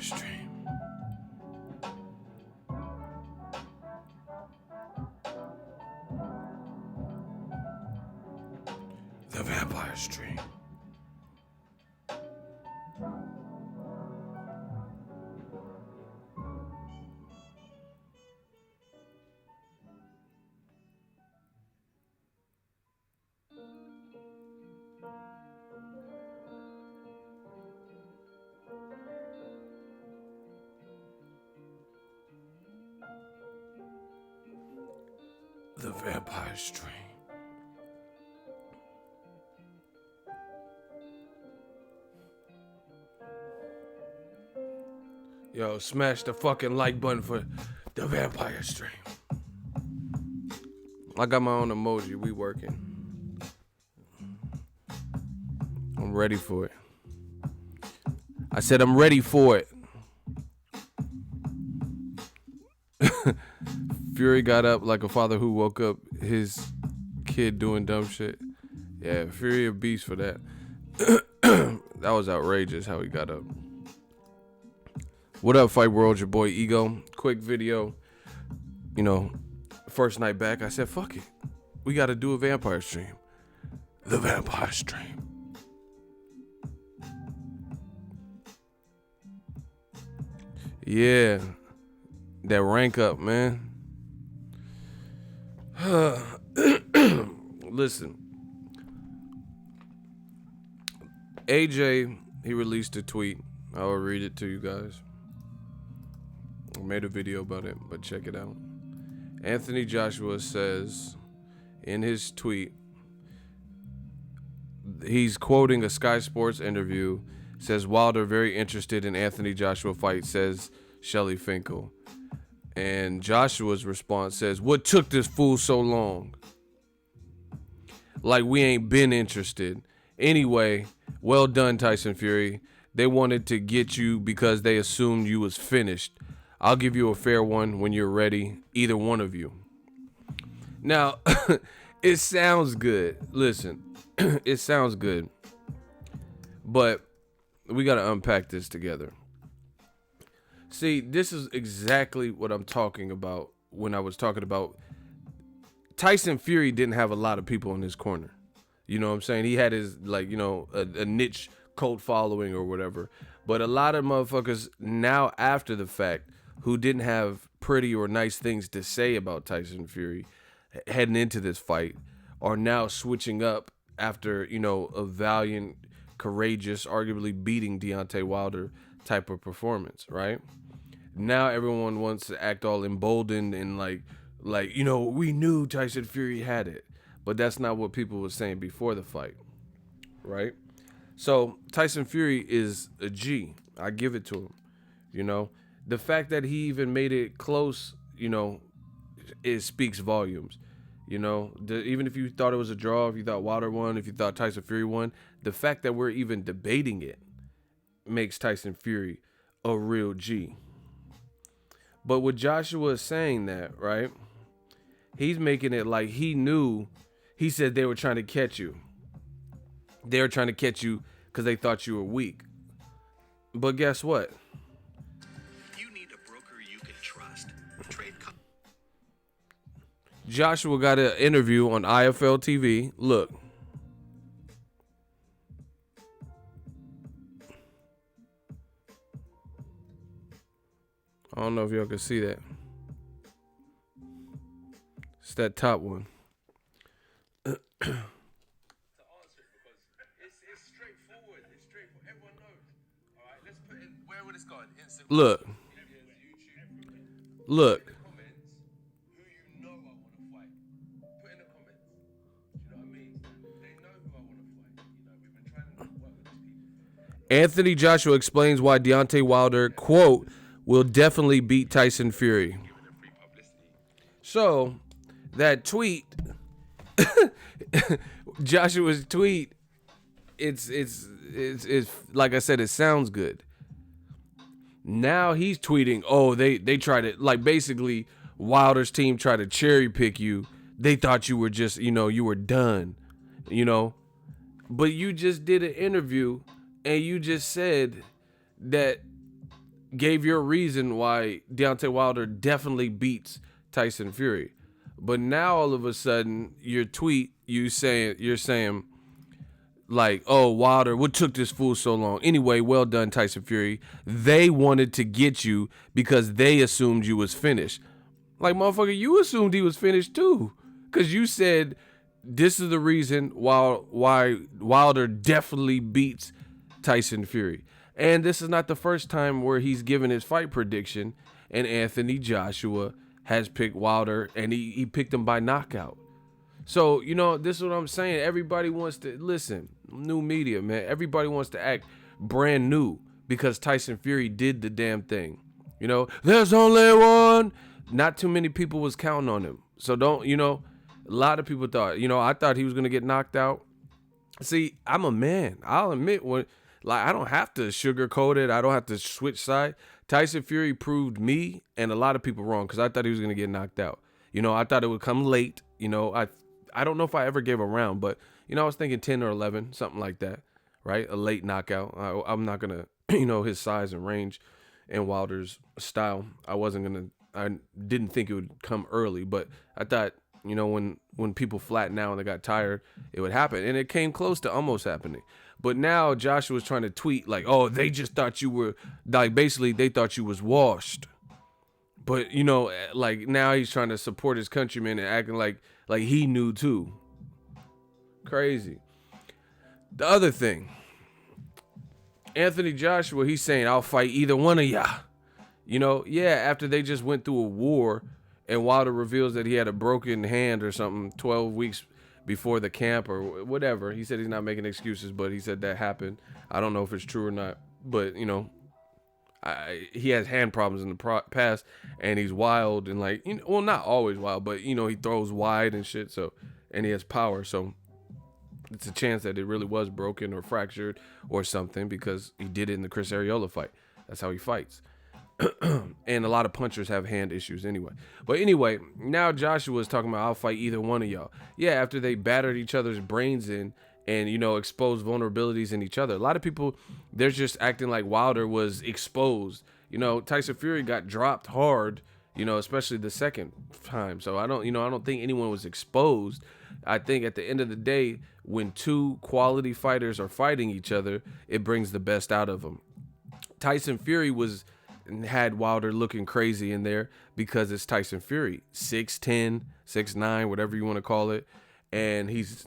stream. The vampire stream. The vampire stream. Yo, smash the fucking like button for the vampire stream. I got my own emoji. We working. I'm ready for it. I said I'm ready for it. Fury got up like a father who woke up his kid doing dumb shit. Yeah, Fury a beast for that. That was outrageous how he got up. What up, Fight World? Your boy Ego. Quick video. You know, first night back, I said, fuck it. We got to do a vampire stream. The vampire stream. Yeah. That rank up, man. Listen. AJ, he released a tweet. I'll read it to you guys. I made a video about it, but check it out. Anthony Joshua says in his tweet, he's quoting a Sky Sports interview, says Wilder very interested in Anthony Joshua fight, says Shelly Finkel. And Joshua's response says, what took this fool so long? Like we ain't been interested. Anyway, well done, Tyson Fury. They wanted to get you because they assumed you was finished. I'll give you a fair one when you're ready, either one of you. Now, it sounds good. Listen, it sounds good. But we got to unpack this together. See, this is exactly what I'm talking about when I was talking about Tyson Fury didn't have a lot of people in his corner. You know what I'm saying? He had his, like, you know, a niche cult following or whatever. But a lot of motherfuckers now after the fact who didn't have pretty or nice things to say about Tyson Fury heading into this fight are now switching up after, you know, a valiant, courageous, arguably beating Deontay Wilder type of performance, right? Now everyone wants to act all emboldened and like, you know, we knew Tyson Fury had it. But that's not what people were saying before the fight, right? So Tyson Fury is a G. I give it to him, you know. The fact that he even made it close, you know, it speaks volumes. You know, even if you thought it was a draw, if you thought Wilder won, if you thought Tyson Fury won, the fact that we're even debating it makes Tyson Fury a real G. But with Joshua saying that, right, he's making it like he knew. He said they were trying to catch you. They were trying to catch you because they thought you were weak. But guess what? You need a broker you can trust. Trade Joshua got an interview on IFL TV. Look. I don't know if y'all can see that. It's that top one. Look. Look. Anthony Joshua explains why Deontay Wilder, quote, will definitely beat Tyson Fury. So, that tweet, Joshua's tweet, it's like I said, it sounds good. Now he's tweeting, oh, they tried to, like, basically Wilder's team tried to cherry pick you. They thought you were just, you know, you were done, you know. But you just did an interview and you just said that gave your reason why Deontay Wilder definitely beats Tyson Fury. But now all of a sudden, your tweet, you're saying like, oh, Wilder, what took this fool so long? Anyway, well done, Tyson Fury. They wanted to get you because they assumed you was finished. Like, motherfucker, you assumed he was finished too. Because you said this is the reason why Wilder definitely beats Tyson Fury. And this is not the first time where he's given his fight prediction and Anthony Joshua has picked Wilder and he picked him by knockout. So, you know, this is what I'm saying. Everybody wants to, listen, new media, man. Everybody wants to act brand new because Tyson Fury did the damn thing. You know, there's only one. Not too many people was counting on him. So don't, you know, a lot of people thought, you know, I thought he was going to get knocked out. See, I'm a man. I'll admit when, like, I don't have to sugarcoat it. I don't have to switch side. Tyson Fury proved me and a lot of people wrong because I thought he was going to get knocked out. You know, I thought it would come late. You know, I don't know if I ever gave a round, but, you know, I was thinking 10 or 11, something like that, right? A late knockout. I'm not going to, you know, his size and range and Wilder's style. I didn't think it would come early, but I thought, you know, when people flatten out and they got tired, it would happen. And it came close to almost happening. But now Joshua was trying to tweet like, oh, they just thought you were, like, basically they thought you was washed. But, you know, like, now he's trying to support his countrymen and acting like he knew too. Crazy. The other thing, Anthony Joshua, he's saying, I'll fight either one of y'all. You know, yeah, after they just went through a war and Wilder reveals that he had a broken hand or something 12 weeks before the camp or whatever. He said he's not making excuses, but he said that happened. I don't know if it's true or not, but, you know, he has hand problems in the past and he's wild and, like, you know, well, not always wild, but, you know, he throws wide and shit. So, and he has power. So it's a chance that it really was broken or fractured or something because he did it in the Chris Arreola fight. That's how he fights. And a lot of punchers have hand issues anyway. But anyway, now Joshua is talking about I'll fight either one of y'all. Yeah, after they battered each other's brains in and, you know, exposed vulnerabilities in each other. A lot of people, they're just acting like Wilder was exposed. You know, Tyson Fury got dropped hard, you know, especially the second time. So I don't think anyone was exposed. I think at the end of the day, when two quality fighters are fighting each other, it brings the best out of them. Tyson Fury had Wilder looking crazy in there because it's Tyson Fury, 6'10", 6'9", whatever you want to call it. And he's,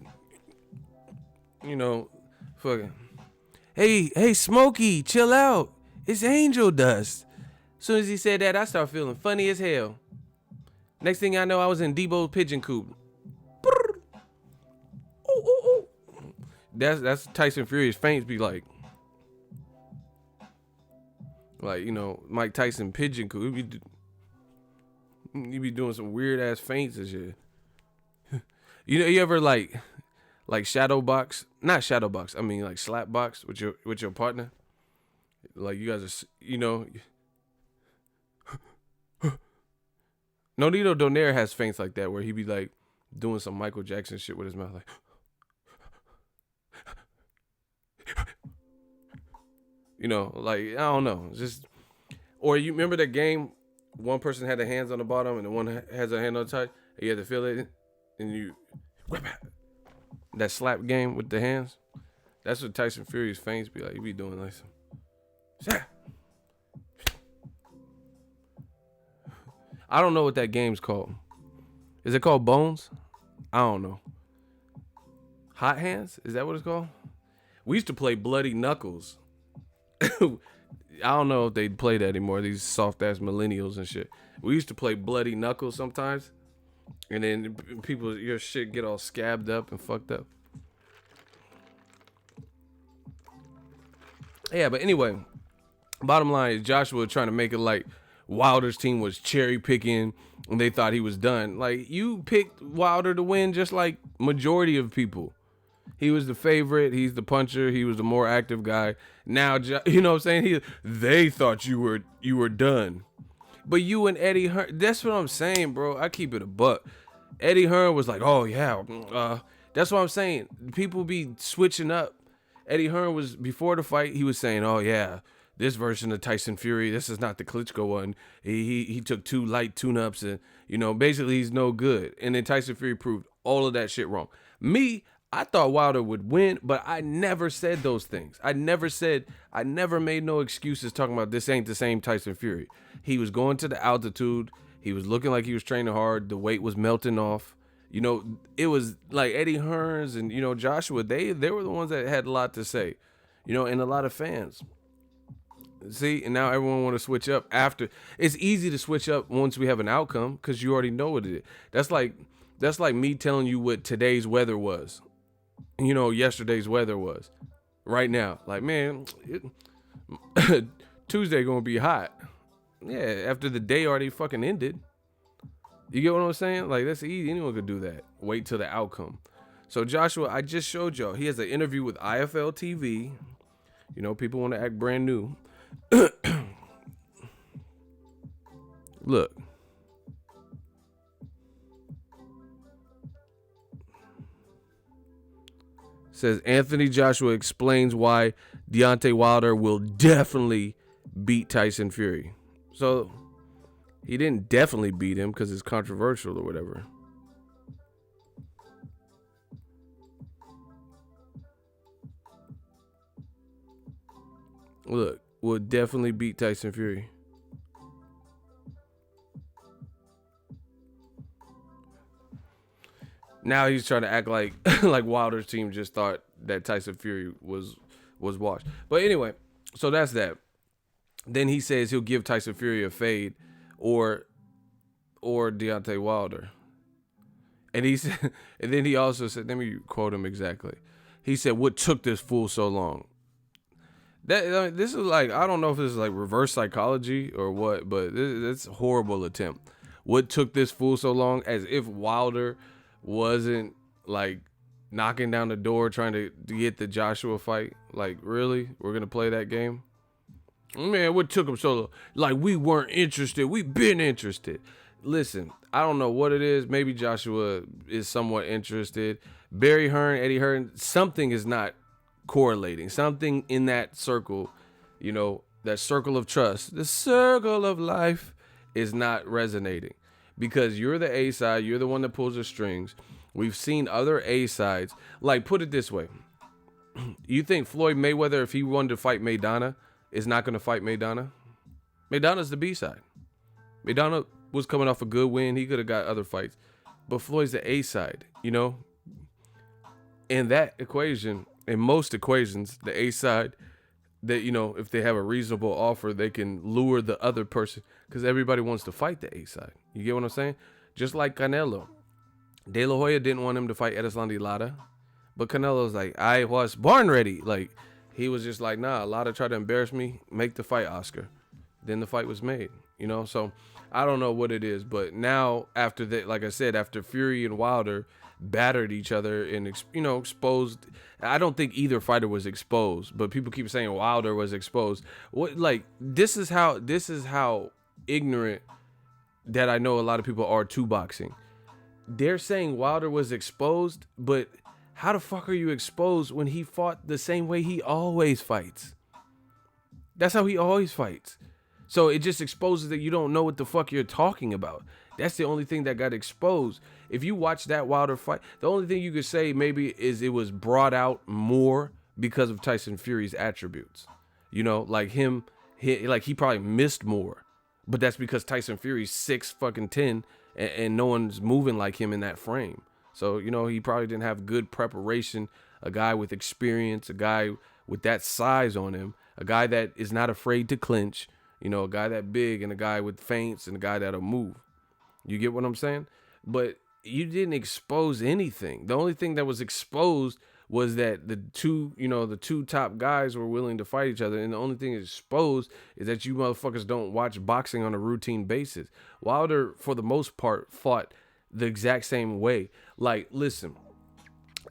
you know, fucking, hey, Smokey, chill out. It's angel dust. As soon as he said that, I started feeling funny as hell. Next thing I know, I was in Debo's pigeon coop. That's Tyson Fury's feints be like. Like, you know, Mike Tyson pigeon coop. You be doing some weird ass feints and shit. You know, you ever like shadow box? Not shadow box. I mean, like slap box with your partner. Like, you guys are, you know. Nonito Donaire has feints like that where he be like doing some Michael Jackson shit with his mouth, like. You know, like, I don't know. Just, or you remember that game? One person had their hands on the bottom and the one has a hand on the top. And you had to feel it, and you that slap game with the hands. That's what Tyson Fury's feints be like. He be doing like some. I don't know what that game's called. Is it called Bones? I don't know. Hot Hands? Is that what it's called? We used to play Bloody Knuckles. I don't know if they play that anymore, these soft ass millennials and shit. We used to play Bloody Knuckles sometimes, and then people, your shit get all scabbed up and fucked up. Yeah, but anyway, bottom line is Joshua trying to make it like Wilder's team was cherry picking and they thought he was done. Like, you picked Wilder to win just like majority of people. He was the favorite. He's the puncher. He was the more active guy. Now, you know what I'm saying? They thought you were done. But you and Eddie Hearn, that's what I'm saying, bro. I keep it a buck. Eddie Hearn was like, oh, yeah. That's what I'm saying. People be switching up. Eddie Hearn was, before the fight, he was saying, oh, yeah, this version of Tyson Fury, this is not the Klitschko one. He took 2 light tune-ups and, basically he's no good. And then Tyson Fury proved all of that shit wrong. I thought Wilder would win, but I never said those things. I never made no excuses talking about this ain't the same Tyson Fury. He was going to the altitude. He was looking like he was training hard. The weight was melting off. It was like Eddie Hearns and, Joshua, they were the ones that had a lot to say, and a lot of fans. See, and now everyone want to switch up after. It's easy to switch up once we have an outcome because you already know what it is. That's like me telling you what today's weather was. Yesterday's weather was. Right now, like, man, Tuesday gonna be hot. Yeah, after the day already fucking ended. You get what I'm saying? Like, that's easy. Anyone could do that. Wait till the outcome. So Joshua, I just showed y'all. He has an interview with IFL TV. People want to act brand new. Look. Says Anthony Joshua explains why Deontay Wilder will definitely beat Tyson Fury. So he didn't definitely beat him because it's controversial or whatever. Look, will definitely beat Tyson Fury. Now he's trying to act like like Wilder's team just thought that Tyson Fury was washed. But anyway, so that's that. Then he says he'll give Tyson Fury a fade or Deontay Wilder. And he said, and then he also said, let me quote him exactly. He said, "What took this fool so long?" This is like, I don't know if this is like reverse psychology or what, but it's a horrible attempt. What took this fool so long? As if Wilder wasn't like knocking down the door trying to get the Joshua fight. Like, really? We're going to play that game? Man, what took him so long? Like, we weren't interested. We've been interested. Listen, I don't know what it is. Maybe Joshua is somewhat interested. Barry Hearn, Eddie Hearn, something is not correlating. Something in that circle, that circle of trust, the circle of life is not resonating. Because you're the A side, you're the one that pulls the strings. We've seen other A sides. Like, put it this way. You think Floyd Mayweather, if he wanted to fight Maidana, is not going to fight Maidana? Maidana's the B side. Maidana was coming off a good win. He could have got other fights. But Floyd's the A side, In that equation, in most equations, the A side, that, if they have a reasonable offer, they can lure the other person because everybody wants to fight the A side. You get what I'm saying? Just like Canelo. De La Hoya didn't want him to fight Erislandy Lara, but Canelo's like, I was born ready. Like, he was just like, nah, Lara tried to embarrass me. Make the fight, Oscar. Then the fight was made, So I don't know what it is, but now after that, like I said, after Fury and Wilder battered each other and exposed, I don't think either fighter was exposed, but people keep saying Wilder was exposed. What, like, this is how ignorant that I know a lot of people are to boxing. They're saying Wilder was exposed, but how the fuck are you exposed when he fought the same way he always fights? That's how he always fights. So it just exposes that you don't know what the fuck you're talking about. That's the only thing that got exposed. If you watch that Wilder fight, the only thing you could say maybe is it was brought out more because of Tyson Fury's attributes. Like he probably missed more. But that's because Tyson Fury's 6'10" and no one's moving like him in that frame. So, he probably didn't have good preparation. A guy with experience, a guy with that size on him, a guy that is not afraid to clinch, a guy that big and a guy with feints and a guy that'll move. You get what I'm saying? But you didn't expose anything. The only thing that was exposed was that the two top guys were willing to fight each other. And the only thing exposed is that you motherfuckers don't watch boxing on a routine basis. Wilder, for the most part, fought the exact same way. Like, listen,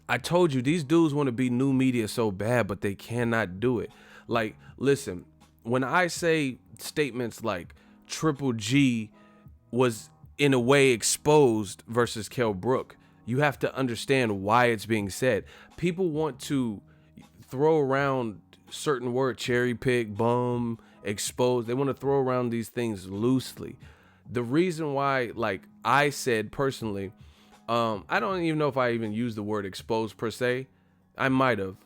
I told you these dudes want to be new media so bad, but they cannot do it. Like, listen, when I say statements like Triple G was in a way exposed versus Kell Brook, you have to understand why it's being said. People want to throw around certain word, cherry pick, bum, expose. They want to throw around these things loosely. The reason why, like I said personally, I don't even know if I even used the word expose per se. I might have.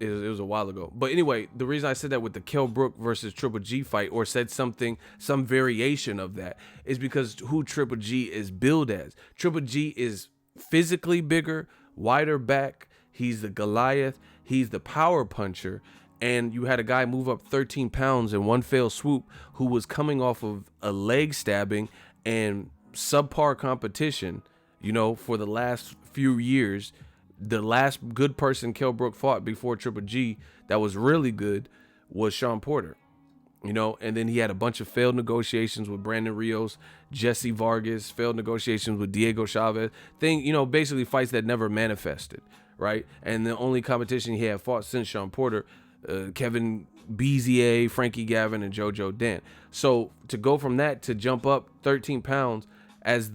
It was a while ago. But anyway, the reason I said that with the Kell Brook versus Triple G fight, or said something, some variation of that, is because who Triple G is billed as. Triple G is physically bigger, wider back. He's the Goliath. He's the power puncher. And you had a guy move up 13 pounds in one fell swoop who was coming off of a leg stabbing and subpar competition, you know, for the last few years. The last good person Kell Brook fought before Triple G that was really good was Sean Porter, you know, and then he had a bunch of failed negotiations with Brandon Rios, Jesse Vargas, failed negotiations with Diego Chavez, basically fights that never manifested, right? And the only competition he had fought since Sean Porter, Kevin Bezier, Frankie Gavin, and JoJo Dan. So to go from that to jump up 13 pounds as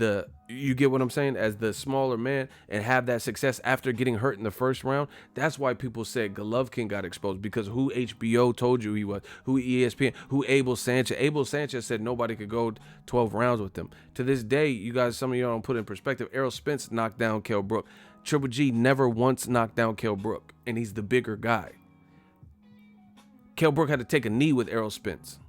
you get what I'm saying, as the smaller man, and have that success after getting hurt in the first round, that's why people said Golovkin got exposed, because who HBO told you he was, who ESPN, who Abel Sanchez said nobody could go 12 rounds with him. To this day, you guys, some of y'all don't put in perspective, Errol Spence knocked down Kell Brook. Triple G never once knocked down Kell Brook, and he's the bigger guy. Kell Brook had to take a knee with Errol Spence.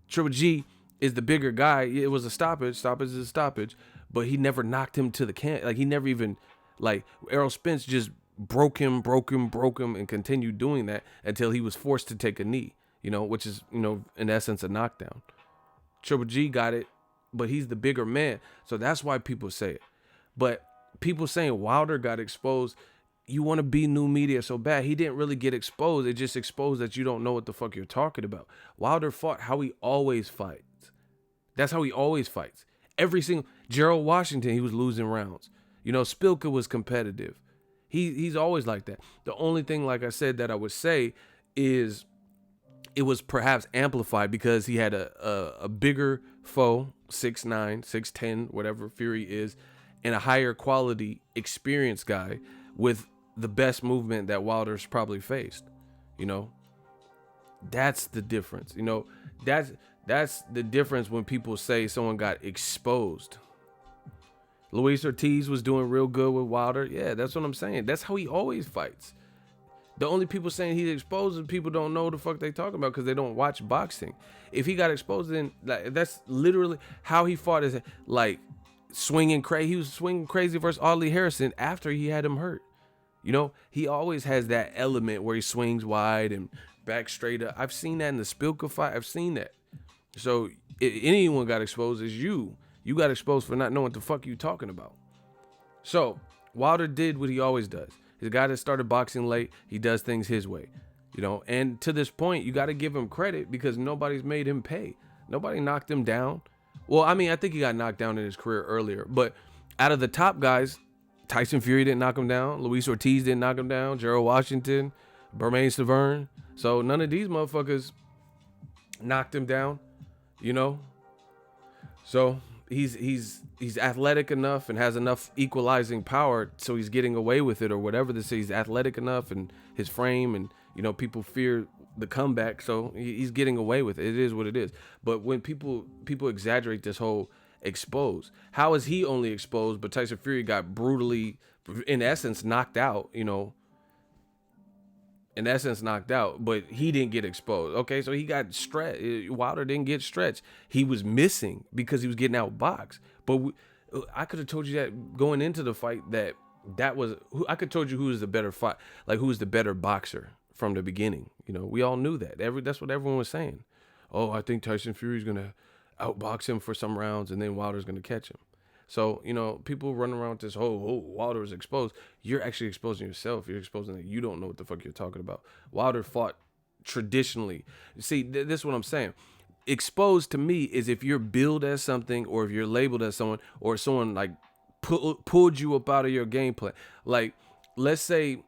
Triple G is the bigger guy. It was a stoppage. Stoppage is a stoppage. But he never knocked him to the can. Like, he never even, like, Errol Spence just broke him, and continued doing that until he was forced to take a knee, which is, in essence, a knockdown. Triple G got it, but he's the bigger man. So that's why people say it. But people saying Wilder got exposed, you want to be new media so bad. He didn't really get exposed. It just exposed that you don't know what the fuck you're talking about. Wilder fought how he always fights. That's how he always fights. Every single Gerald Washington, he was losing rounds. Spilka was competitive. He's always like that. The only thing, like I said, that I would say is it was perhaps amplified because he had a bigger foe, 6'9", 6'10", whatever Fury is, and a higher quality experienced guy with the best movement that Wilder's probably faced. That's the difference. That's the difference when people say someone got exposed. Luis Ortiz was doing real good with Wilder. Yeah, that's what I'm saying. That's how he always fights. The only people saying he's exposed is people don't know what the fuck they talking about because they don't watch boxing. If he got exposed, then that's literally how he fought. Is like swinging crazy. He was swinging crazy versus Audley Harrison after he had him hurt. He always has that element where he swings wide and back straight up. I've seen that in the Spilka fight. I've seen that. So if anyone got exposed, is you. You got exposed for not knowing what the fuck you talking about. So Wilder did what he always does. He's a guy that started boxing late. He does things his way. And to this point, you got to give him credit because nobody's made him pay. Nobody knocked him down. Well, I mean, I think he got knocked down in his career earlier. But out of the top guys, Tyson Fury didn't knock him down. Luis Ortiz didn't knock him down. Gerald Washington, Bermain Severn. So none of these motherfuckers knocked him down. So he's athletic enough and has enough equalizing power, so he's getting away with it or whatever. He's athletic enough and his frame, and people fear the comeback, so he's getting away with it. It is what it is. But when people exaggerate this whole exposed, how is he only exposed, but Tyson Fury got brutally, in essence, knocked out? But he didn't get exposed. Okay, so he got stretched. Wilder didn't get stretched. He was missing because he was getting outboxed. But I could have told you that going into the fight that was. I could have told you who was the better fight, like who was the better boxer from the beginning. We all knew that. That's what everyone was saying. Oh, I think Tyson Fury's gonna outbox him for some rounds, and then Wilder's gonna catch him. So, people run around with this whole, Wilder is exposed. You're actually exposing yourself. You're exposing that you don't know what the fuck you're talking about. Wilder fought traditionally. See, this is what I'm saying. Exposed to me is if you're billed as something, or if you're labeled as someone, or someone like pulled you up out of your gameplay. Like, let's say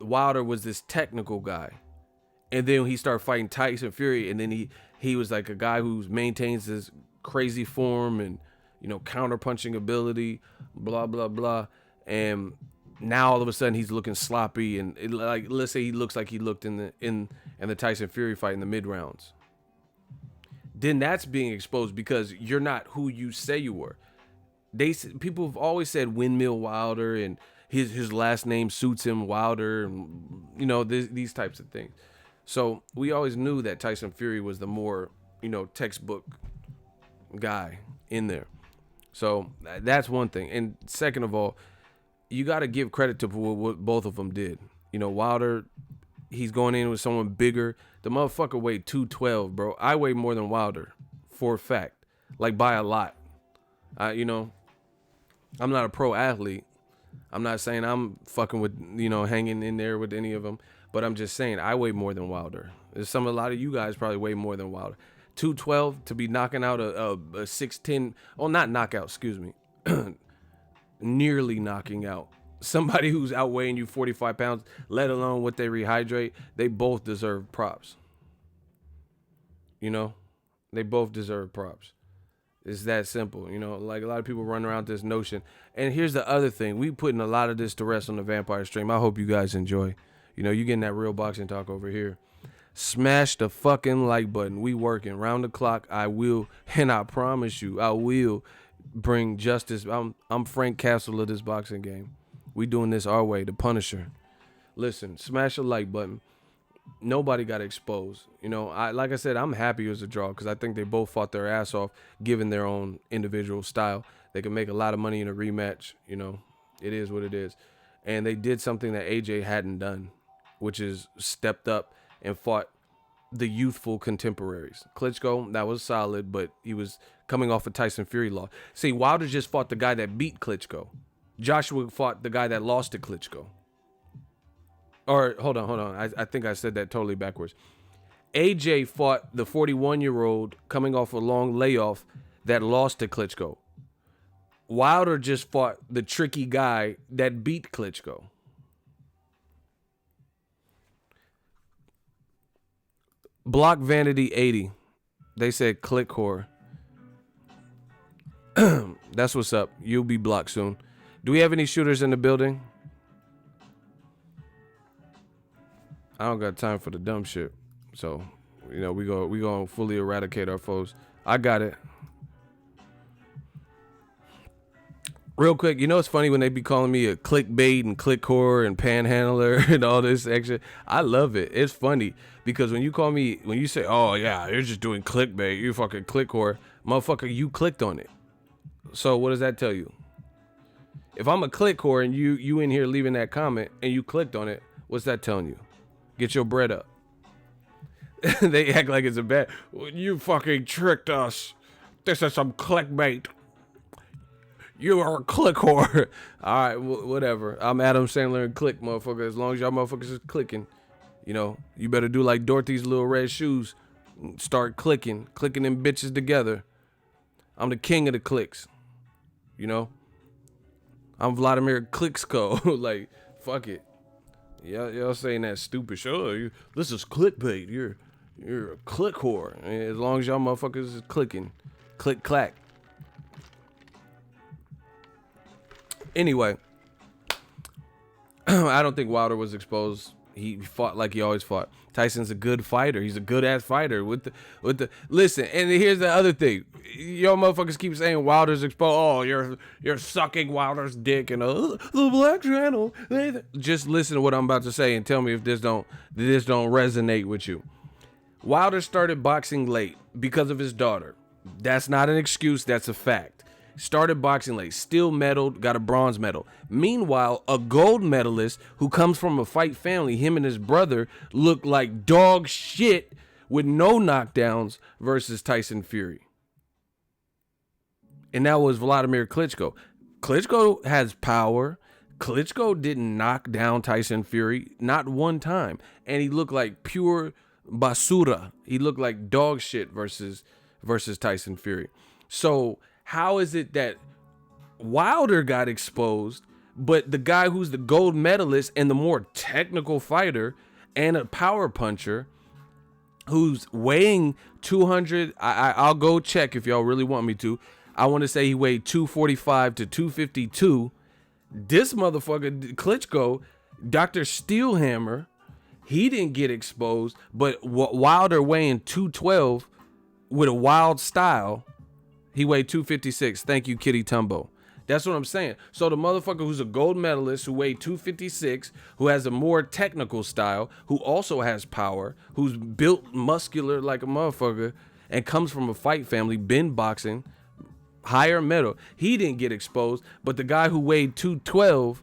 Wilder was this technical guy, and then he started fighting Tyson Fury, and then he was like a guy who maintains this crazy form and counter punching ability, blah, blah, blah. And now all of a sudden he's looking sloppy, and like let's say he looks like he looked in the Tyson Fury fight in the mid rounds. Then that's being exposed because you're not who you say you were. People have always said Windmill Wilder, and his last name suits him, Wilder, and these types of things. So we always knew that Tyson Fury was the more textbook guy in there. So that's one thing. And second of all, you got to give credit to what both of them did. Wilder, he's going in with someone bigger. The motherfucker weighed 212, bro. I weigh more than Wilder, for a fact, like by a lot. I'm not a pro athlete. I'm not saying I'm fucking with, hanging in there with any of them, but I'm just saying I weigh more than Wilder. A lot of you guys probably weigh more than Wilder. 212 to be knocking out a 6'10", not knockout, excuse me, nearly knocking out somebody who's outweighing you 45 pounds, let alone what they rehydrate. They both deserve props. They both deserve props. It's that simple. Like a lot of people run around this notion. And here's the other thing. We putting a lot of this to rest on the Vampire Stream. I hope you guys enjoy. You getting that real boxing talk over here. Smash the fucking like button. We working round the clock. I will, and I promise you, I will bring justice. I'm Frank Castle of this boxing game. We doing this our way, the Punisher. Listen, smash the like button. Nobody got exposed. Like I said, I'm happy it was a draw because I think they both fought their ass off, given their own individual style. They can make a lot of money in a rematch. It is what it is. And they did something that AJ hadn't done, which is stepped up and fought the youthful contemporaries. Klitschko, that was solid, but he was coming off a Tyson Fury loss. See, Wilder just fought the guy that beat Klitschko. Joshua fought the guy that lost to Klitschko. Or, hold on. I think I said that totally backwards. AJ fought the 41-year-old coming off a long layoff that lost to Klitschko. Wilder just fought the tricky guy that beat Klitschko. Block Vanity 80. They said click whore. That's what's up. You'll be blocked soon. Do we have any shooters in the building? I don't got time for the dumb shit. So, we gonna fully eradicate our foes. I got it. Real quick, it's funny when they be calling me a clickbait and click whore and panhandler and all this extra. I love it. It's funny because when you say, oh yeah, you're just doing clickbait, you fucking click whore, motherfucker, you clicked on it. So what does that tell you? If I'm a click whore and you in here leaving that comment and you clicked on it, what's that telling you? Get your bread up. They act like it's a bad. You fucking tricked us. This is some clickbait. You are a click whore. All right, whatever. I'm Adam Sandler and click, motherfucker. As long as y'all motherfuckers is clicking, you better do like Dorothy's little red shoes. Start clicking them bitches together. I'm the king of the clicks. I'm Vladimir Klitschko. Like, fuck it. Y'all saying that stupid shit. This is clickbait. You're a click whore. As long as y'all motherfuckers is clicking. Click clack. Anyway, I don't think Wilder was exposed. He fought like he always fought. Tyson's a good fighter. He's a good ass fighter with the listen. And here's the other thing. Y'all motherfuckers keep saying Wilder's exposed. Oh, you're sucking Wilder's dick and the Black Channel. Just listen to what I'm about to say and tell me if this don't resonate with you. Wilder started boxing late because of his daughter. That's not an excuse. That's a fact. Started boxing late, still medaled, got a bronze medal. Meanwhile, a gold medalist who comes from a fight family, him and his brother, look like dog shit with no knockdowns versus Tyson Fury. And that was Vladimir Klitschko. Klitschko has power. Klitschko didn't knock down Tyson Fury, not one time. And he looked like pure basura. He looked like dog shit versus Tyson Fury. So how is it that Wilder got exposed, but the guy who's the gold medalist and the more technical fighter and a power puncher who's weighing 200, I'll go check if y'all really want me to. I want to say he weighed 245 to 252. This motherfucker, Klitschko, Dr. Steelhammer, he didn't get exposed, but Wilder weighing 212 with a wild style, he weighed 256. Thank you, Kitty Tumbo. That's what I'm saying. So the motherfucker who's a gold medalist, who weighed 256, who has a more technical style, who also has power, who's built muscular like a motherfucker, and comes from a fight family, been boxing, higher medal, he didn't get exposed. But the guy who weighed 212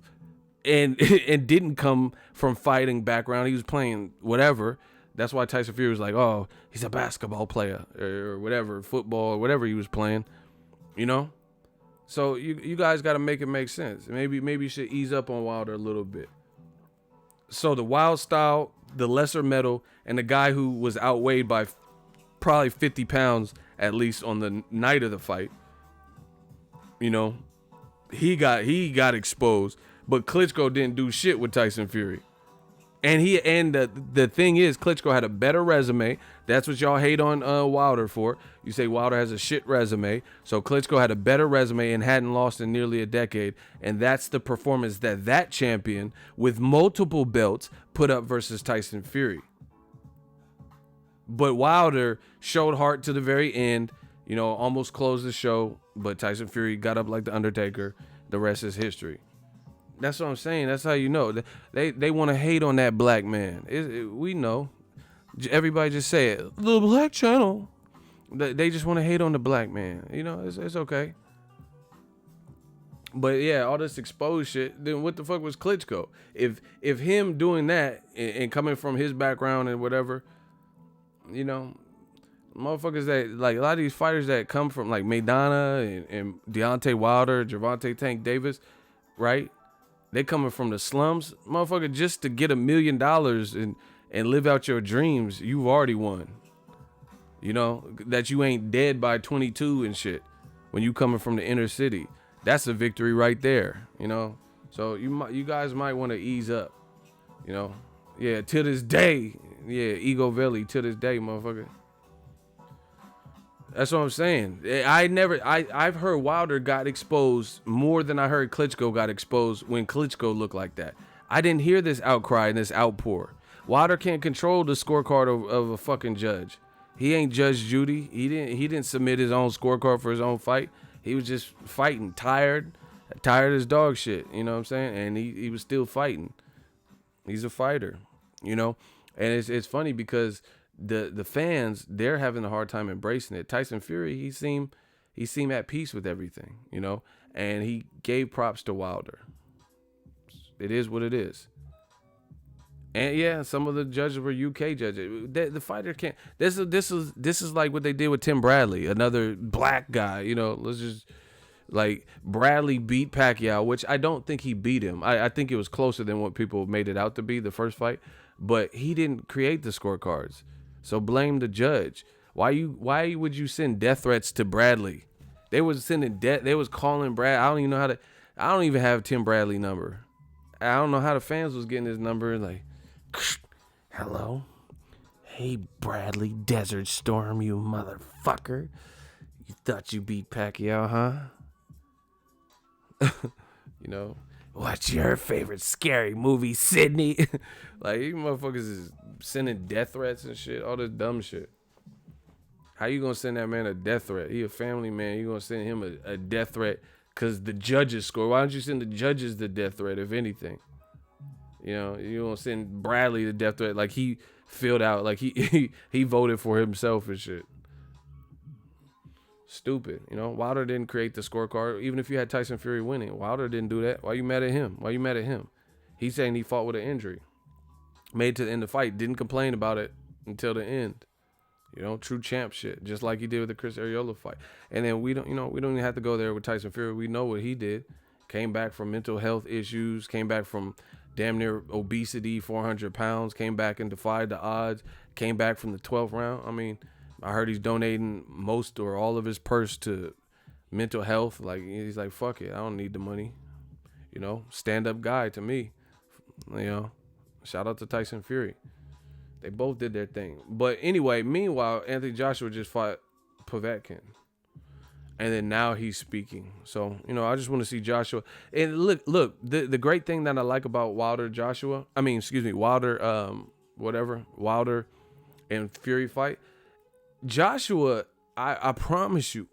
and didn't come from fighting background, he was playing whatever. That's why Tyson Fury was like, oh, he's a basketball player or whatever, football or whatever he was playing, you know? So you guys got to make it make sense. Maybe you should ease up on Wilder a little bit. So the wild style, the lesser medal, and the guy who was outweighed by probably 50 pounds at least on the night of the fight, you know, he got exposed. But Klitschko didn't do shit with Tyson Fury. And the thing is, Klitschko had a better resume. That's what y'all hate on Wilder for. You say Wilder has a shit resume. So Klitschko had a better resume and hadn't lost in nearly a decade. And that's the performance that champion with multiple belts put up versus Tyson Fury. But Wilder showed heart to the very end. You know, almost closed the show. But Tyson Fury got up like the Undertaker. The rest is history. That's what I'm saying. That's how you know. They want to hate on that black man. We know. Everybody just say it. The black channel. They just want to hate on the black man. You know, it's okay. But yeah, all this exposed shit. Then what the fuck was Klitschko? If him doing that and coming from his background and whatever, you know, motherfuckers that like a lot of these fighters that come from like Maidana and Deontay Wilder, Gervonta Tank Davis, right? They coming from the slums, motherfucker, just to get $1 million and live out your dreams, you've already won. You know, that you ain't dead by 22 and shit when you coming from the inner city. That's a victory right there, you know? So you guys might want to ease up, you know? Yeah, to this day. Yeah, Ego Valley, to this day, motherfucker. That's what I'm saying. I've heard Wilder got exposed more than I heard Klitschko got exposed when Klitschko looked like that. I didn't hear this outcry and this outpour. Wilder can't control the scorecard of a fucking judge. He ain't Judge Judy. He didn't submit his own scorecard for his own fight. He was just fighting, tired as dog shit. You know what I'm saying? And he was still fighting. He's a fighter, you know. And it's funny because the fans, they're having a hard time embracing it. Tyson Fury, he seemed at peace with everything, you know, and he gave props to Wilder. It is what it is. And yeah, some of the judges were UK judges. The fighter can't. This is like what they did with Tim Bradley, another black guy. You know, let's just like Bradley beat Pacquiao, which I don't think he beat him. I think it was closer than what people made it out to be the first fight, but he didn't create the scorecards. So blame the judge. Why would you send death threats to Bradley? They was sending death. They was calling Brad. I don't even know how to. I don't even have Tim Bradley number. I don't know how the fans was getting his number. Like, hello, hey Bradley Desert Storm, you motherfucker. You thought you beat Pacquiao, huh? You know, what's your favorite scary movie, Sydney? Like, you motherfuckers is sending death threats and shit, all this dumb shit. How you gonna send that man a death threat? He a family man. You gonna send him a death threat because the judges score? Why don't you send the judges the death threat, if anything? You know, you gonna send Bradley the death threat like he filled out, like he voted for himself and shit. Stupid, you know. Wilder didn't create the scorecard. Even if you had Tyson Fury winning, Wilder didn't do that. Why you mad at him? He's saying he fought with an injury. Made to the end of the fight, didn't complain about it until the end. You know, true champ shit, just like he did with the Chris Arreola fight. And then we don't even have to go there with Tyson Fury. We know what he did. Came back from mental health issues, came back from damn near obesity, 400 pounds, came back and defied the odds, came back from the 12th round. I mean, I heard he's donating most or all of his purse to mental health. Like, he's like, fuck it, I don't need the money. You know, stand-up guy to me. You know, shout out to Tyson Fury. They both did their thing. But anyway, meanwhile, Anthony Joshua just fought Povetkin. And then now he's speaking. So, I just want to see Joshua. And look, the great thing that I like about Wilder and Fury fight, Joshua, I promise you,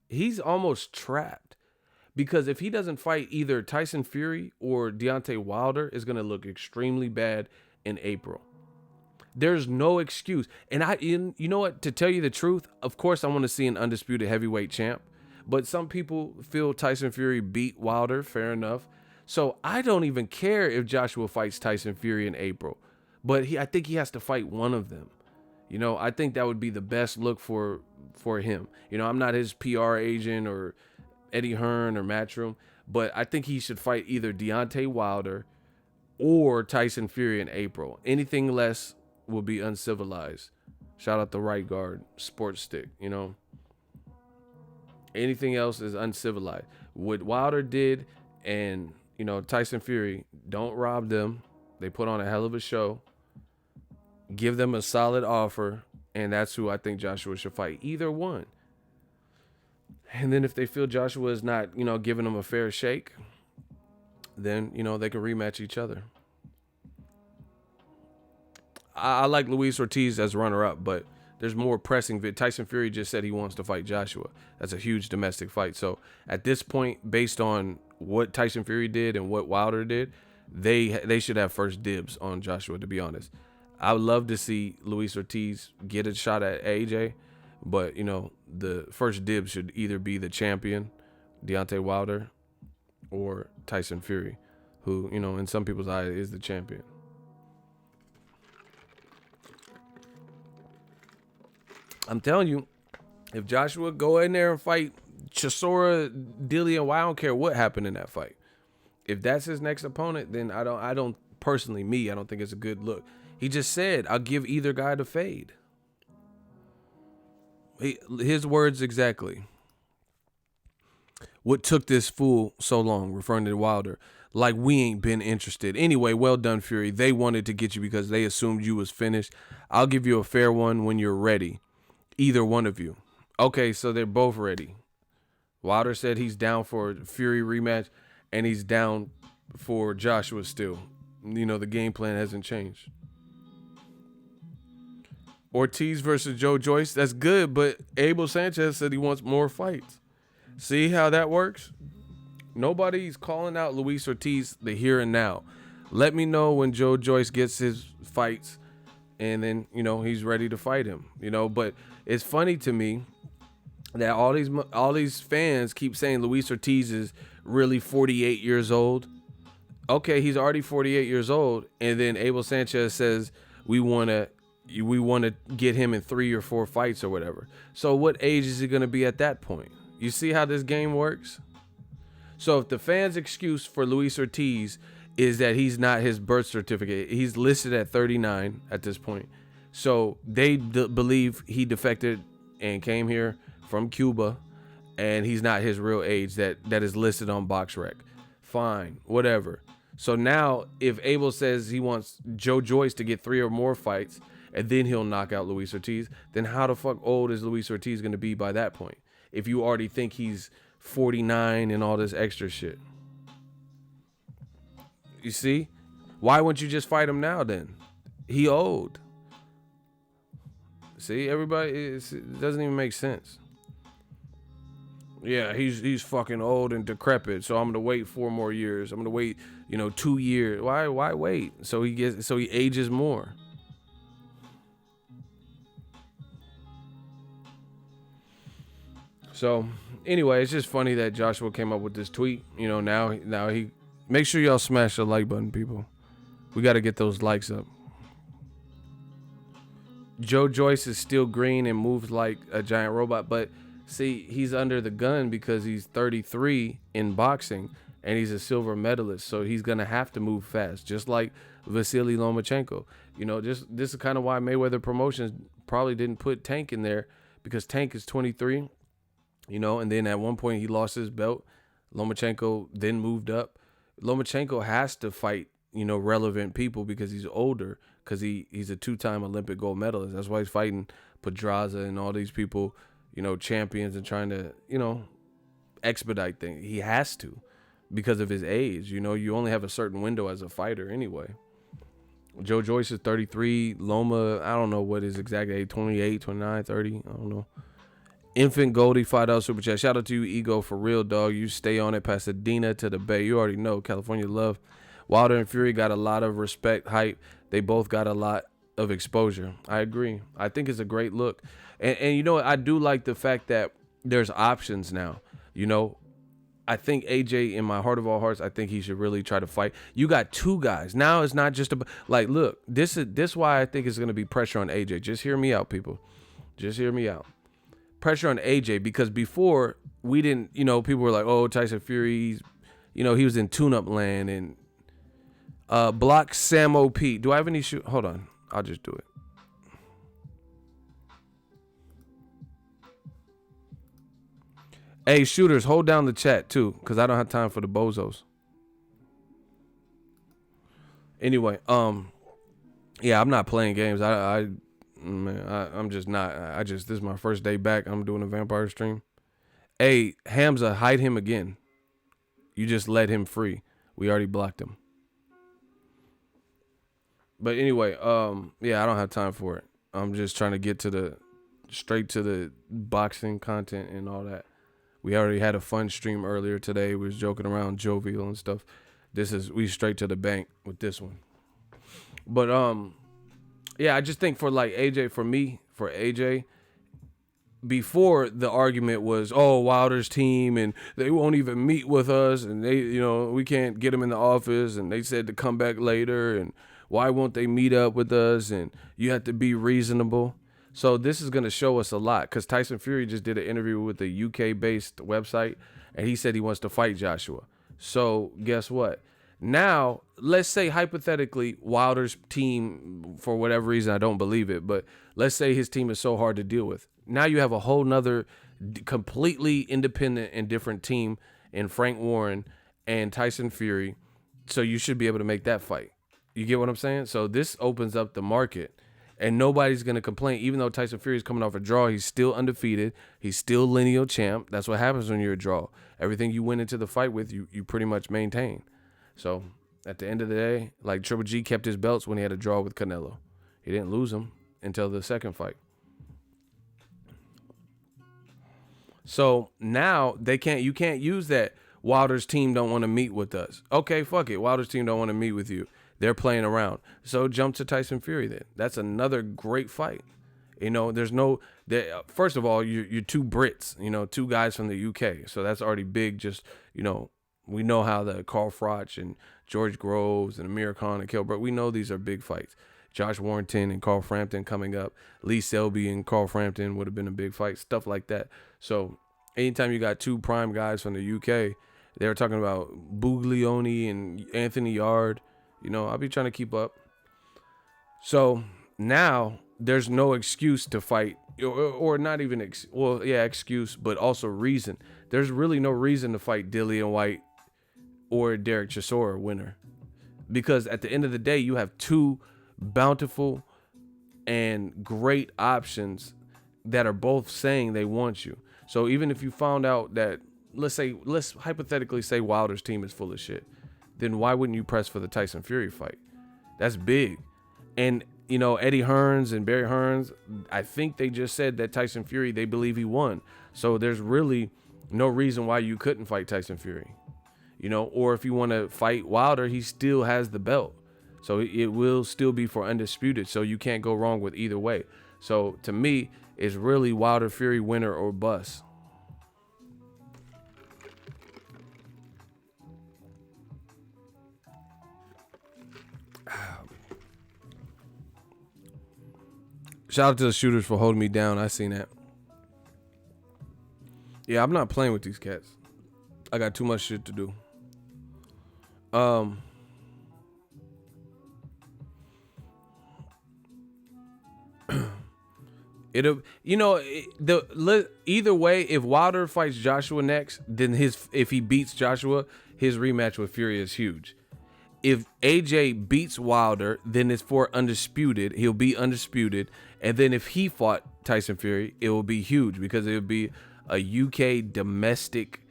he's almost trapped. Because if he doesn't fight either Tyson Fury or Deontay Wilder, it's going to look extremely bad in April. There's no excuse. And you know what? To tell you the truth, of course, I want to see an undisputed heavyweight champ. But some people feel Tyson Fury beat Wilder. Fair enough. So I don't even care if Joshua fights Tyson Fury in April. But I think he has to fight one of them. I think that would be the best look for him. I'm not his PR agent or Eddie Hearn or Matchroom. But I think he should fight either Deontay Wilder or Tyson Fury in April. Anything less will be uncivilized. Shout out the right guard, sports stick, Anything else is uncivilized. What Wilder did and, Tyson Fury, don't rob them. They put on a hell of a show. Give them a solid offer, and that's who I think Joshua should fight. Either one. And then if they feel Joshua is not, giving them a fair shake, then, they can rematch each other. I like Luis Ortiz as runner-up, but there's more pressing. Tyson Fury just said he wants to fight Joshua. That's a huge domestic fight. So at this point, based on what Tyson Fury did and what Wilder did, they should have first dibs on Joshua, to be honest. I would love to see Luis Ortiz get a shot at AJ, but, the first dibs should either be the champion, Deontay Wilder, or Tyson Fury, who, in some people's eyes is the champion. I'm telling you, if Joshua go in there and fight Chisora, Dillian, I don't care what happened in that fight. If that's his next opponent, then I don't personally, I don't think it's a good look. He just said, I'll give either guy the fade. His words exactly. What took this fool so long, referring to Wilder, like we ain't been interested. Anyway, well done, Fury. They wanted to get you because they assumed you was finished. I'll give you a fair one when you're ready. Either one of you. Okay, so they're both ready. Wilder said he's down for a Fury rematch, and he's down for Joshua still. The game plan hasn't changed. Ortiz versus Joe Joyce, that's good, but Abel Sanchez said he wants more fights. See how that works? Nobody's calling out Luis Ortiz the here and now. Let me know when Joe Joyce gets his fights, and then, he's ready to fight him. But it's funny to me that all these fans keep saying Luis Ortiz is really 48 years old. Okay, he's already 48 years old, and then Abel Sanchez says we want to get him in 3 or 4 fights or whatever. So what age is he going to be at that point? You see how this game works? So if the fans' excuse for Luis Ortiz is that he's not his birth certificate, he's listed at 39 at this point. So they believe he defected and came here from Cuba, and he's not his real age that is listed on BoxRec. Fine, whatever. So now if Abel says he wants Joe Joyce to get 3 or more fights, and then he'll knock out Luis Ortiz, then how the fuck old is Luis Ortiz going to be by that point? If you already think he's 49 and all this extra shit. You see? Why wouldn't you just fight him now then? He old. See, everybody, it doesn't even make sense. Yeah, he's fucking old and decrepit, so I'm gonna wait 4 more years. I'm gonna wait, 2 years. Why wait? So he ages more. So anyway, it's just funny that Joshua came up with this tweet. Now he make sure y'all smash the like button, people. We got to get those likes up. Joe Joyce is still green and moves like a giant robot, but see, he's under the gun because he's 33 in boxing and he's a silver medalist, so he's gonna have to move fast, just like Vasily Lomachenko. This is kind of why Mayweather Promotions probably didn't put Tank in there, because Tank is 23. And then at one point he lost his belt. Lomachenko then moved up. Lomachenko has to fight, relevant people because he's older, because he's a 2-time Olympic gold medalist. That's why he's fighting Pedraza and all these people, champions and trying to, expedite things. He has to because of his age. You only have a certain window as a fighter anyway. Joe Joyce is 33. Loma, I don't know what his exact age, 28, 29, 30. I don't know. Infant Goldie, $5 super chat. Shout out to you, Ego, for real, dog. You stay on it. Pasadena to the Bay. You already know. California love. Wilder and Fury got a lot of respect, hype. They both got a lot of exposure. I agree. I think it's a great look. And you know what? I do like the fact that there's options now. I think AJ, in my heart of all hearts, I think he should really try to fight. You got two guys. Now it's not just look, this why I think it's going to be pressure on AJ. Just hear me out, people. Just hear me out. Pressure on AJ, because before we didn't, people were like, oh, Tyson Fury, he was in tune-up land. And block Samo P. Do I have any shoot? Hold on. I'll just do it. Hey, shooters, hold down the chat, too, because I don't have time for the bozos. Anyway, yeah, I'm not playing games. I'm just not. This is my first day back. I'm doing a vampire stream. Hey, Hamza, hide him again. You just let him free. We already blocked him. But anyway, yeah, I don't have time for it. I'm just trying to get straight to the boxing content and all that. We already had a fun stream earlier today. We was joking around, jovial and stuff. We straight to the bank with this one. But yeah, I just think for AJ, before the argument was, oh, Wilder's team and they won't even meet with us and we can't get them in the office and they said to come back later and why won't they meet up with us and you have to be reasonable. So this is going to show us a lot because Tyson Fury just did an interview with a UK-based website, and he said he wants to fight Joshua. So guess what? Now, let's say hypothetically Wilder's team, for whatever reason, I don't believe it, but let's say his team is so hard to deal with. Now you have a whole nother completely independent and different team in Frank Warren and Tyson Fury, so you should be able to make that fight. You get what I'm saying? So this opens up the market. And nobody's going to complain. Even though Tyson Fury is coming off a draw, he's still undefeated. He's still lineal champ. That's what happens when you're a draw. Everything you went into the fight with, you pretty much maintain. So at the end of the day, like Triple G kept his belts when he had a draw with Canelo. He didn't lose them until the second fight. So now you can't use that Wilder's team don't want to meet with us. Okay, fuck it. Wilder's team don't want to meet with you. They're playing around. So jump to Tyson Fury then. That's another great fight. First of all, you're two Brits, two guys from the UK. So that's already big. Just, we know how the Carl Froch and George Groves and Amir Khan and Kilbert, we know these are big fights. Josh Warrington and Carl Frampton coming up. Lee Selby and Carl Frampton would have been a big fight. Stuff like that. So anytime you got two prime guys from the UK, they were talking about Buglioni and Anthony Yard. I'll be trying to keep up. So now there's no excuse to fight, or not even excuse, but also reason. There's really no reason to fight Dillian White or Derek Chisora winner, because at the end of the day, you have two bountiful and great options that are both saying they want you. So even if you found out that, let's hypothetically say Wilder's team is full of shit, then why wouldn't you press for the Tyson Fury fight? That's big. And, Eddie Hearns and Barry Hearns, I think they just said that Tyson Fury, they believe he won. So there's really no reason why you couldn't fight Tyson Fury. Or if you want to fight Wilder, he still has the belt. So it will still be for Undisputed. So you can't go wrong with either way. So to me, it's really Wilder Fury winner or bust. Shout out to the shooters for holding me down. I seen that. Yeah, I'm not playing with these cats. I got too much shit to do. Either way, if Wilder fights Joshua next, then if he beats Joshua, his rematch with Fury is huge. if AJ beats Wilder, then it's for Undisputed. He'll be Undisputed. And then if he fought Tyson Fury, it will be huge because it would be a UK domestic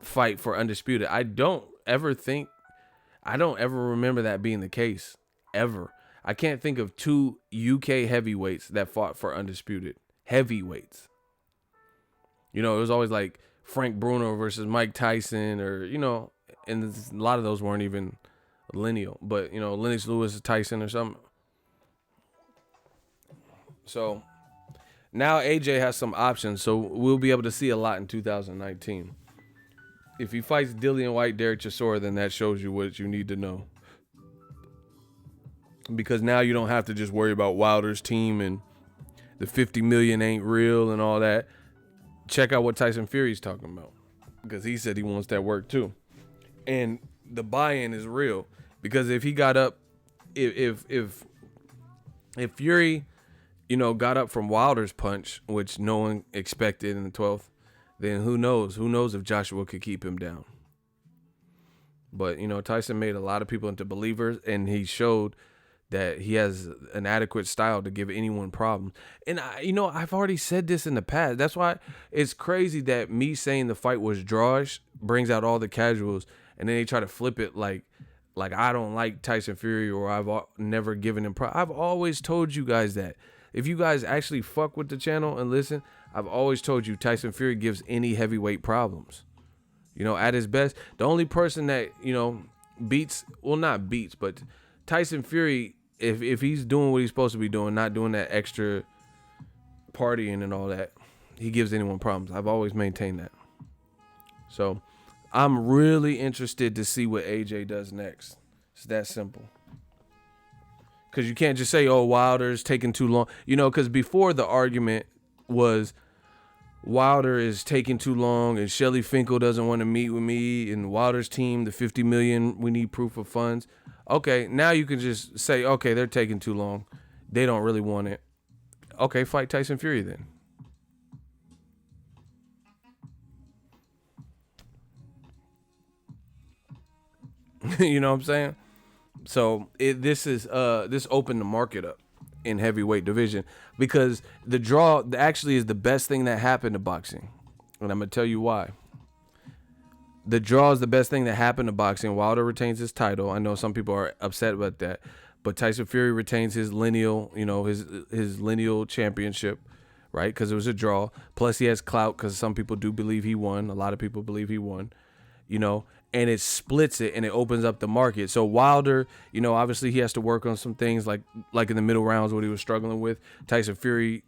fight for Undisputed. I don't ever remember that being the case, ever. I can't think of 2 UK heavyweights that fought for Undisputed. Heavyweights. You know, it was always like Frank Bruno versus Mike Tyson, or, you know, and a lot of those weren't even lineal, but, you know, Lennox Lewis, Tyson or something. So now AJ has some options, so we'll be able to see a lot in 2019. If he fights Dillian White, Derek Chisora, then that shows you what you need to know. Because now you don't have to just worry about Wilder's team and the 50 million ain't real and all that. Check out what Tyson Fury's talking about, because he said he wants that work too. And the buy-in is real, because if he got up, if Fury, you know, got up from Wilder's punch, which no one expected in the 12th, then who knows? Who knows if Joshua could keep him down? But, you know, Tyson made a lot of people into believers, and he showed that he has an adequate style to give anyone problems. And, I've already said this in the past. That's why it's crazy that me saying the fight was drawish brings out all the casuals, and then they try to flip it like I don't like Tyson Fury, or I've never given him I've always told you guys that. If you guys actually fuck with the channel and listen, I've always told you Tyson Fury gives any heavyweight problems. You know, at his best, the only person that, you know, not beats, but Tyson Fury, if he's doing what he's supposed to be doing, not doing that extra partying and all that, he gives anyone problems. I've always maintained that. So I'm really interested to see what AJ does next. It's that simple. Because you can't just say, oh, Wilder's taking too long. You know, because before the argument was Wilder is taking too long and Shelly Finkel doesn't want to meet with me, and Wilder's team, the 50 million, we need proof of funds. Okay, now you can just say, okay, they're taking too long. They don't really want it. Okay, fight Tyson Fury then. You know what I'm saying? So this opened the market up in heavyweight division, because the draw actually is the best thing that happened to boxing. And I'm going to tell you why. The draw is the best thing that happened to boxing. Wilder retains his title. I know some people are upset about that, but Tyson Fury retains his lineal, you know, his lineal championship, right? Because it was a draw. Plus he has clout, because some people do believe he won. A lot of people believe he won, you know, and it splits it and it opens up the market. So Wilder, you know, obviously he has to work on some things like in the middle rounds, what he was struggling with. Tyson Fury,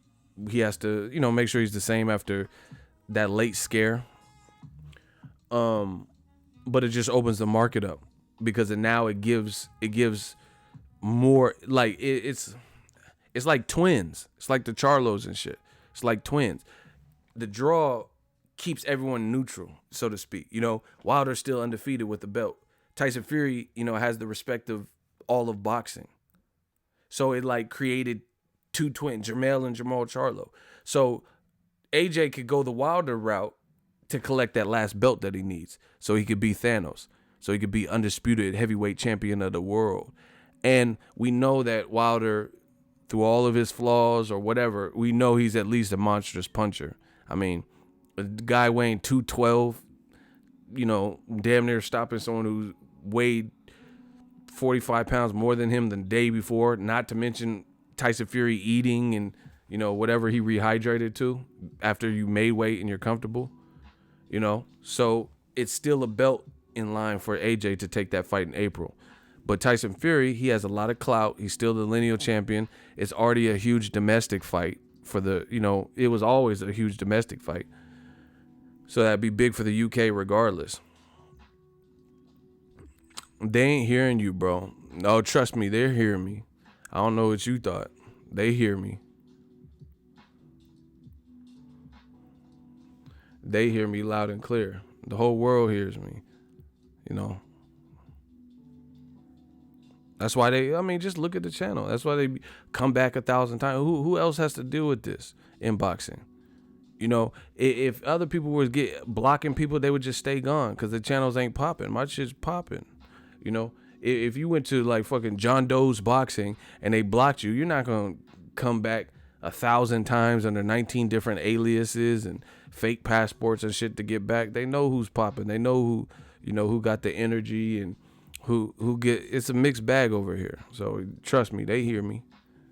he has to, you know, make sure he's the same after that late scare. But it just opens the market up, because now it gives more, like it's like twins. It's like the Charlos and shit. It's like twins. The draw keeps everyone neutral, so to speak. You know, Wilder's still undefeated with the belt. Tyson Fury, you know, has the respect of all of boxing. So it like created two twins, Jermell and Jamal Charlo. So AJ could go the Wilder route to collect that last belt that he needs, so he could be Thanos, so he could be undisputed heavyweight champion of the world. And we know that Wilder, through all of his flaws or whatever, we know he's at least a monstrous puncher. I mean, a guy weighing 212, you know, damn near stopping someone who weighed 45 pounds more than him the day before, not to mention Tyson Fury eating and, you know, whatever he rehydrated to after you made weight and you're comfortable, you know. So it's still a belt in line for AJ to take that fight in April. But Tyson Fury, he has a lot of clout. He's still the lineal champion. It's already a huge domestic fight for the, you know, it was always a huge domestic fight. So that'd be big for the UK regardless. They ain't hearing you, bro. No, trust me, they're hearing me. I don't know what you thought. They hear me. They hear me loud and clear. The whole world hears me, you know. That's why just look at the channel. That's why they come back 1,000 times. Who else has to deal with this in boxing? You know, if other people were blocking people, they would just stay gone because the channels ain't popping. My shit's popping. You know, If you went to like fucking John Doe's boxing and they blocked you, you're not gonna come back 1,000 times under 19 different aliases and fake passports and shit to get back. They know who's popping. They know who, who got the energy and who get. It's a mixed bag over here. So trust me, they hear me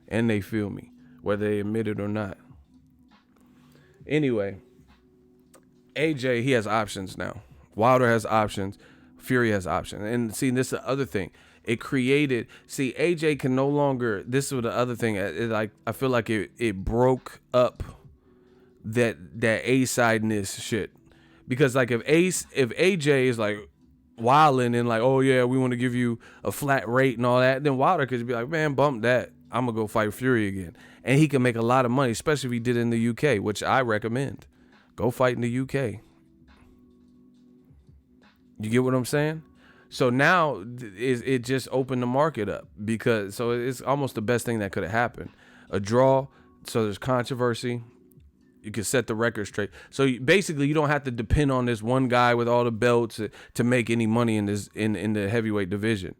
and they feel me, whether they admit it or not. Anyway, AJ, he has options now. Wilder has options. Fury has options. And see, this is the other thing. It created, AJ can no longer, this was the other thing, I feel like it broke up that A-sideness shit. Because like if AJ is like wilding and like, oh yeah, we want to give you a flat rate and all that, then Wilder could be like, man, bump that. I'm going to go fight Fury again. And he can make a lot of money, especially if he did it in the UK, which I recommend. Go fight in the UK. You get what I'm saying? So now it just opened the market up because it's almost the best thing that could have happened. A draw, so there's controversy. You can set the record straight. So basically, you don't have to depend on this one guy with all the belts to make any money in the heavyweight division.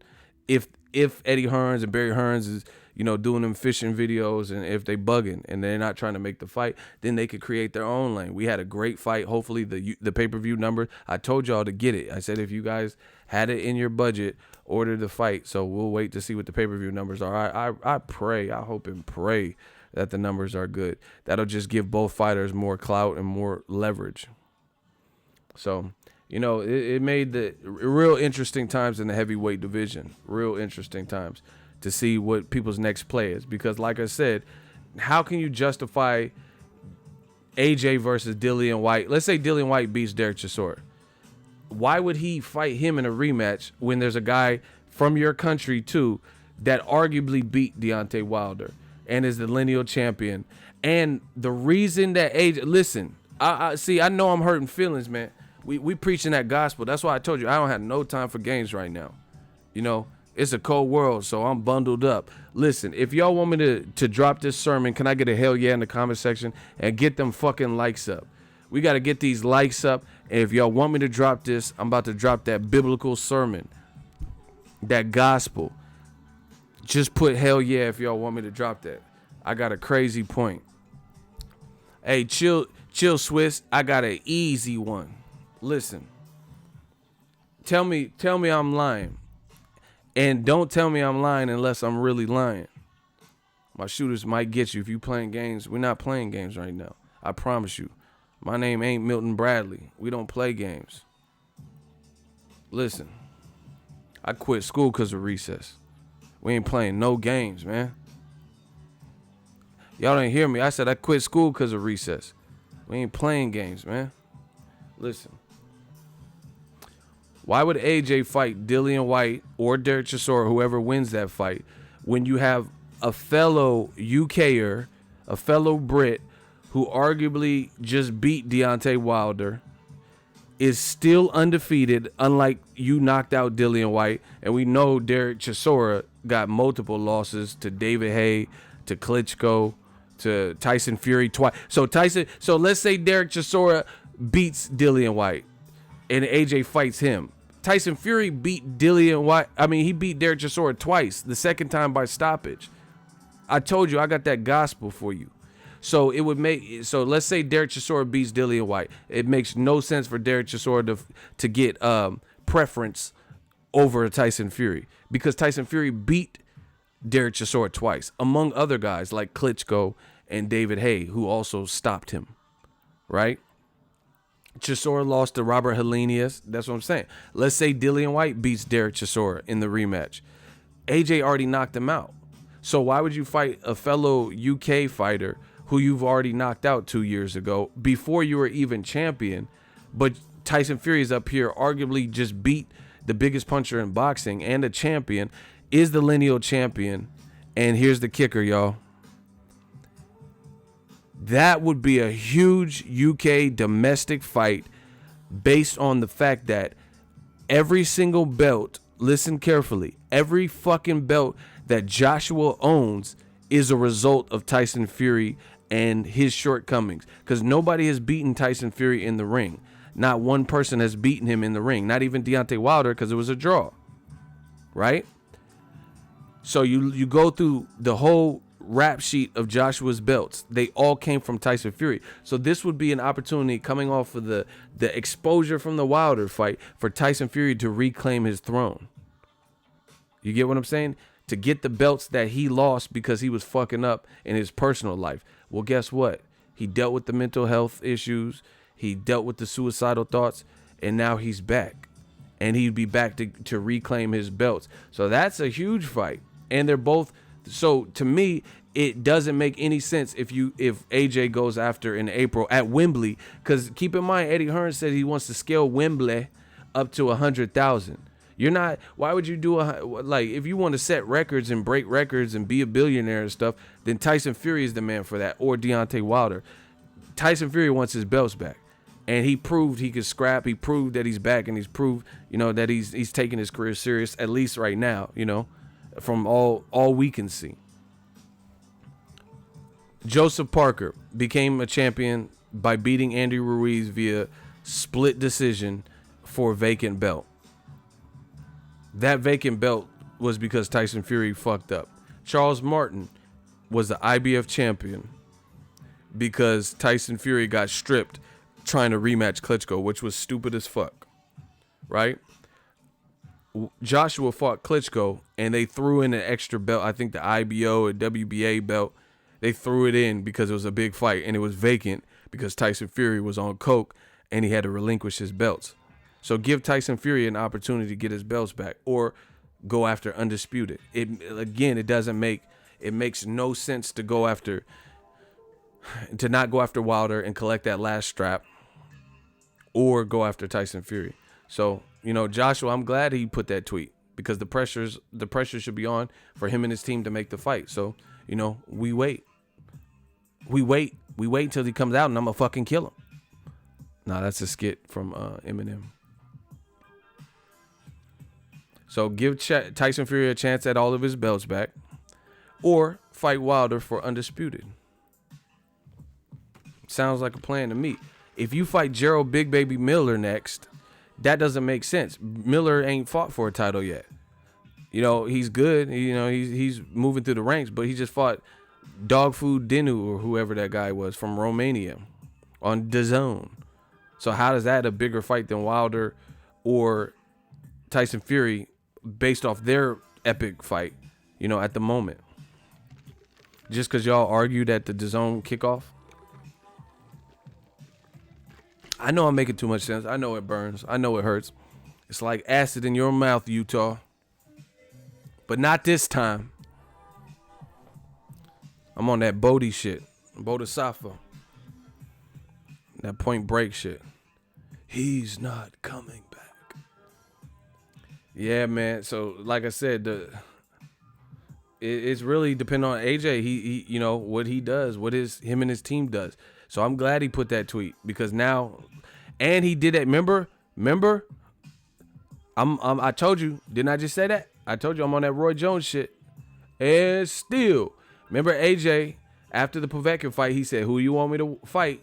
If Eddie Hearns and Barry Hearns is doing them fishing videos, and if they bugging and they're not trying to make the fight, then they could create their own lane. We had a great fight. Hopefully the pay-per-view number, I told y'all to get it. I said if you guys had it in your budget, order the fight. So we'll wait to see what the pay-per-view numbers are. I hope and pray that the numbers are good. That'll just give both fighters more clout and more leverage. So, it made the real interesting times in the heavyweight division. Real interesting times to see what people's next play is. Because like I said, how can you justify AJ versus Dillian White? Let's say Dillian White beats Derek Chisora. Why would he fight him in a rematch when there's a guy from your country too that arguably beat Deontay Wilder and is the lineal champion? And the reason that AJ, listen, I know I'm hurting feelings, man. We preaching that gospel. That's why I told you I don't have no time for games right now. It's a cold world, so I'm bundled up. Listen, if y'all want me to drop this sermon, can I get a hell yeah in the comment section and get them fucking likes up? We got to get these likes up. And if y'all want me to drop this, I'm about to drop that biblical sermon, that gospel. Just put hell yeah if y'all want me to drop that. I got a crazy point. Hey, chill Swiss. I got an easy one. Listen. Tell me I'm lying. And don't tell me I'm lying unless I'm really lying. My shooters might get you if you playing games. We're not playing games right now. I promise you. My name ain't Milton Bradley. We don't play games. Listen. I quit school because of recess. We ain't playing no games, man. Y'all didn't hear me. I said I quit school because of recess. We ain't playing games, man. Listen. Why would AJ fight Dillian White or Derek Chisora, whoever wins that fight, when you have a fellow UKer, a fellow Brit, who arguably just beat Deontay Wilder, is still undefeated, unlike you knocked out Dillian White, and we know Derek Chisora got multiple losses to David Haye, to Klitschko, to Tyson Fury twice. So let's say Derek Chisora beats Dillian White, and AJ fights him. Tyson Fury beat Dillian White. He beat Derek Chisora twice. The second time by stoppage. I told you I got that gospel for you. So it would make. So let's say Derek Chisora beats Dillian White. It makes no sense for Derek Chisora to get preference over Tyson Fury, because Tyson Fury beat Derek Chisora twice, among other guys like Klitschko and David Haye, who also stopped him. Right? Chisora lost to Robert Helenius. That's what I'm saying. Let's say Dillian White beats Derek Chisora in the rematch. AJ already knocked him out. So why would you fight a fellow UK fighter who you've already knocked out 2 years ago before you were even champion? But Tyson Fury is up here, arguably just beat the biggest puncher in boxing and a champion, is the lineal champion. And here's the kicker, y'all. That would be a huge UK domestic fight based on the fact that every single belt, listen carefully, every fucking belt that Joshua owns is a result of Tyson Fury and his shortcomings. Because nobody has beaten Tyson Fury in the ring. Not one person has beaten him in the ring. Not even Deontay Wilder, because it was a draw. right? So you go through the whole rap sheet of Joshua's belts. They all came from Tyson Fury. So this would be an opportunity coming off of the exposure from the Wilder fight for Tyson Fury to reclaim his throne. You get what I'm saying? To get the belts that he lost because he was fucking up in his personal life. Well, guess what? He dealt with the mental health issues. He dealt with the suicidal thoughts. And now he's back. And he'd be back to reclaim his belts. So that's a huge fight. And they're both... So to me, it doesn't make any sense if AJ goes after in April at Wembley. Because keep in mind, Eddie Hearn said he wants to scale Wembley up to 100,000. You're not, why would you do if you want to set records and break records and be a billionaire and stuff, then Tyson Fury is the man for that, or Deontay Wilder. Tyson Fury wants his belts back. And he proved he could scrap. He proved that he's back, and he's proved, that he's taking his career serious, at least right now, from all we can see. Joseph Parker became a champion by beating Andy Ruiz via split decision for a vacant belt. That vacant belt was because Tyson Fury fucked up. Charles Martin was the IBF champion because Tyson Fury got stripped trying to rematch Klitschko, which was stupid as fuck, right? Joshua fought Klitschko, and they threw in an extra belt. I think the IBO or WBA belt. They threw it in because it was a big fight, and it was vacant because Tyson Fury was on coke, and he had to relinquish his belts. So give Tyson Fury an opportunity to get his belts back, or go after Undisputed. It makes no sense to not go after Wilder and collect that last strap, or go after Tyson Fury. So, Joshua, I'm glad he put that tweet because the pressure should be on for him and his team to make the fight. So, we wait till he comes out and I'm gonna fucking kill him. Nah, that's a skit from Eminem. So give Tyson Fury a chance at all of his belts back, or fight Wilder for Undisputed. Sounds like a plan to me. If you fight Gerald Big Baby Miller next, that doesn't make sense. Miller ain't fought for a title yet. He's good. He's moving through the ranks, but he just fought Dog Food Dinu or whoever that guy was from Romania on DAZN. So how is that a bigger fight than Wilder or Tyson Fury based off their epic fight, at the moment? Just because y'all argued at the DAZN kickoff? I know I'm making too much sense. I know it burns. I know it hurts. It's like acid in your mouth, Utah. But not this time. I'm on that Bodhi shit. Bodhisattva. That Point Break shit. He's not coming back. Yeah, man. So, like I said, it's really depending on AJ. He what he does, what him and his team does. So I'm glad he put that tweet because now, and he did that. Remember? I told you, didn't I just say that? I told you I'm on that Roy Jones shit. And still, remember AJ after the Povetkin fight, he said, "Who you want me to fight?"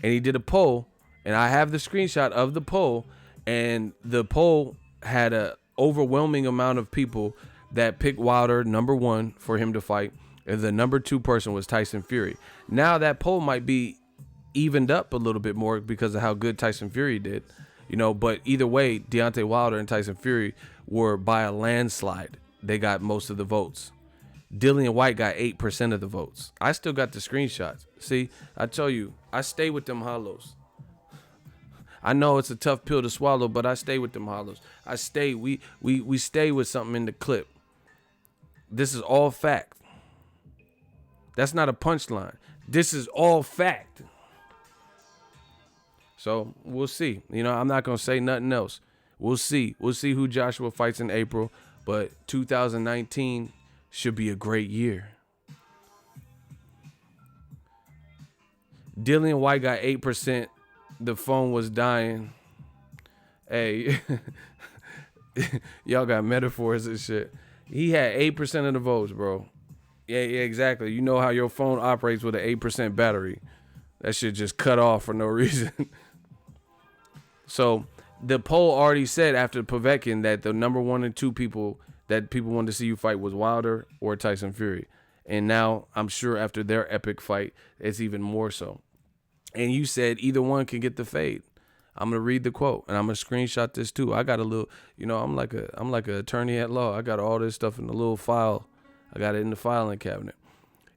And he did a poll, and I have the screenshot of the poll, and the poll had a overwhelming amount of people that picked Wilder number 1 for him to fight, and the number 2 person was Tyson Fury. Now that poll might be evened up a little bit more because of how good Tyson Fury did, but either way, Deontay Wilder and Tyson Fury were by a landslide. They got most of the votes. Dillian White got 8% of the votes. I still got the screenshots. See, I tell you, I stay with them hollows. I know it's a tough pill to swallow, but I stay with them hollows. We stay with something in the clip. This is all fact. That's not a punchline. This is all fact. So we'll see. I'm not going to say nothing else. We'll see. We'll see who Joshua fights in April. But 2019 should be a great year. Dillian White got 8%. The phone was dying. Hey, y'all got metaphors and shit. He had 8% of the votes, bro. Yeah, exactly. You know how your phone operates with an 8% battery. That shit just cut off for no reason. So the poll already said after Povetkin that the number 1 and 2 people that people wanted to see you fight was Wilder or Tyson Fury. And now I'm sure after their epic fight, it's even more so. And you said either one can get the fade. I'm gonna read the quote and I'm gonna screenshot this too. I got a little, I'm like a attorney at law. I got all this stuff in a little file. I got it in the filing cabinet.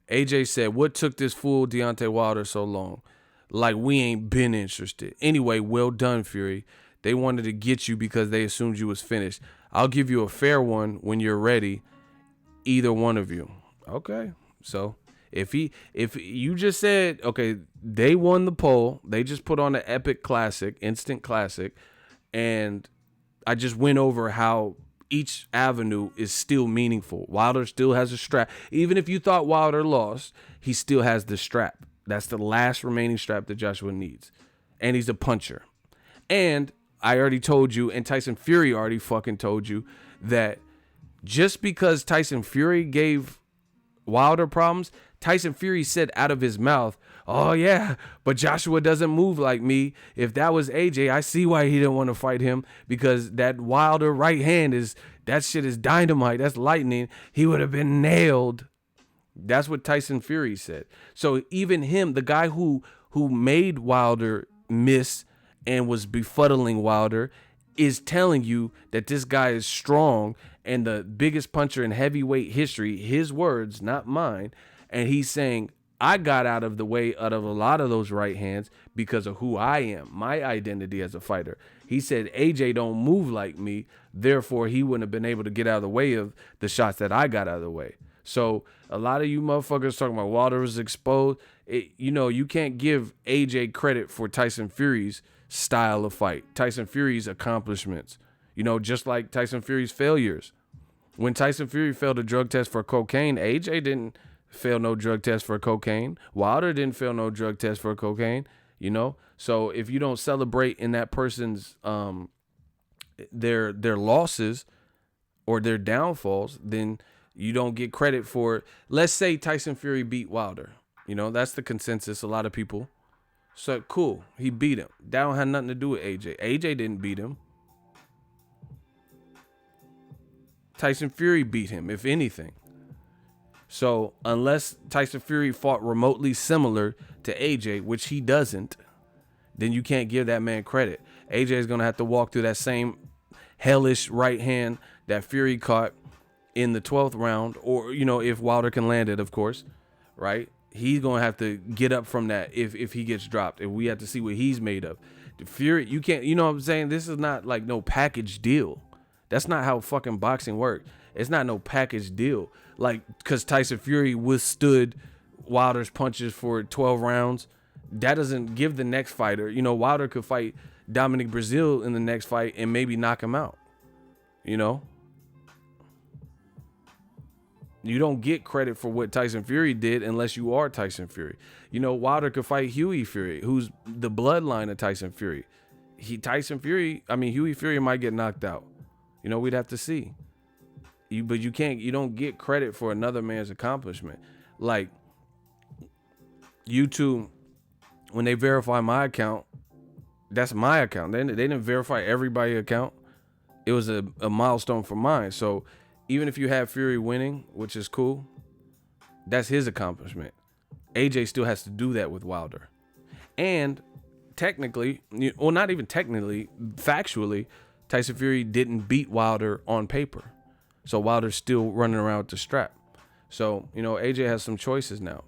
AJ said, "What took this fool Deontay Wilder so long? Like we ain't been interested. Anyway, well done, Fury. They wanted to get you because they assumed you was finished. I'll give you a fair one when you're ready. Either one of you." Okay. So if you just said, okay, they won the poll. They just put on an epic classic, instant classic. And I just went over how each avenue is still meaningful. Wilder still has a strap. Even if you thought Wilder lost, he still has the strap. That's the last remaining strap that Joshua needs. And he's a puncher. And I already told you, and Tyson Fury already fucking told you, that just because Tyson Fury gave Wilder problems, Tyson Fury said out of his mouth, "Oh yeah, but Joshua doesn't move like me. If that was AJ, I see why he didn't want to fight him, because that Wilder right hand that shit is dynamite. That's lightning. He would have been nailed." That's what Tyson Fury said. So even him, the guy who made Wilder miss and was befuddling Wilder, is telling you that this guy is strong and the biggest puncher in heavyweight history, his words, not mine. And he's saying, I got out of the way out of a lot of those right hands because of who I am, my identity as a fighter. He said, AJ don't move like me, therefore he wouldn't have been able to get out of the way of the shots that I got out of the way. So a lot of you motherfuckers talking about Wilder was exposed. You can't give AJ credit for Tyson Fury's style of fight, Tyson Fury's accomplishments, just like Tyson Fury's failures. When Tyson Fury failed a drug test for cocaine, AJ didn't fail no drug test for cocaine. Wilder didn't fail no drug test for cocaine, So if you don't celebrate in that person's their losses or their downfalls, then you don't get credit for, let's say Tyson Fury beat Wilder. That's the consensus. A lot of people. So cool. He beat him. That don't have nothing to do with AJ. AJ didn't beat him. Tyson Fury beat him, if anything. So unless Tyson Fury fought remotely similar to AJ, which he doesn't, then you can't give that man credit. AJ is going to have to walk through that same hellish right hand that Fury caught in the 12th round, or, if Wilder can land it, of course, right? He's going to have to get up from that if he gets dropped. If we have to see what he's made of. The Fury, you can't, what I'm saying? This is not like no package deal. That's not how fucking boxing works. It's not no package deal. Like, because Tyson Fury withstood Wilder's punches for 12 rounds, that doesn't give the next fighter, Wilder could fight Dominic Breazeale in the next fight and maybe knock him out, You don't get credit for what Tyson Fury did unless you are Tyson Fury. Wilder could fight Hughie Fury, who's the bloodline of Tyson Fury. Hughie Fury might get knocked out. We'd have to see. But you don't get credit for another man's accomplishment. Like, YouTube, when they verify my account, that's my account. They didn't verify everybody's account. It was a milestone for mine. So even if you have Fury winning, which is cool, that's his accomplishment. AJ still has to do that with Wilder. And technically, not even technically, factually, Tyson Fury didn't beat Wilder on paper. So Wilder's still running around with the strap. So, AJ has some choices now.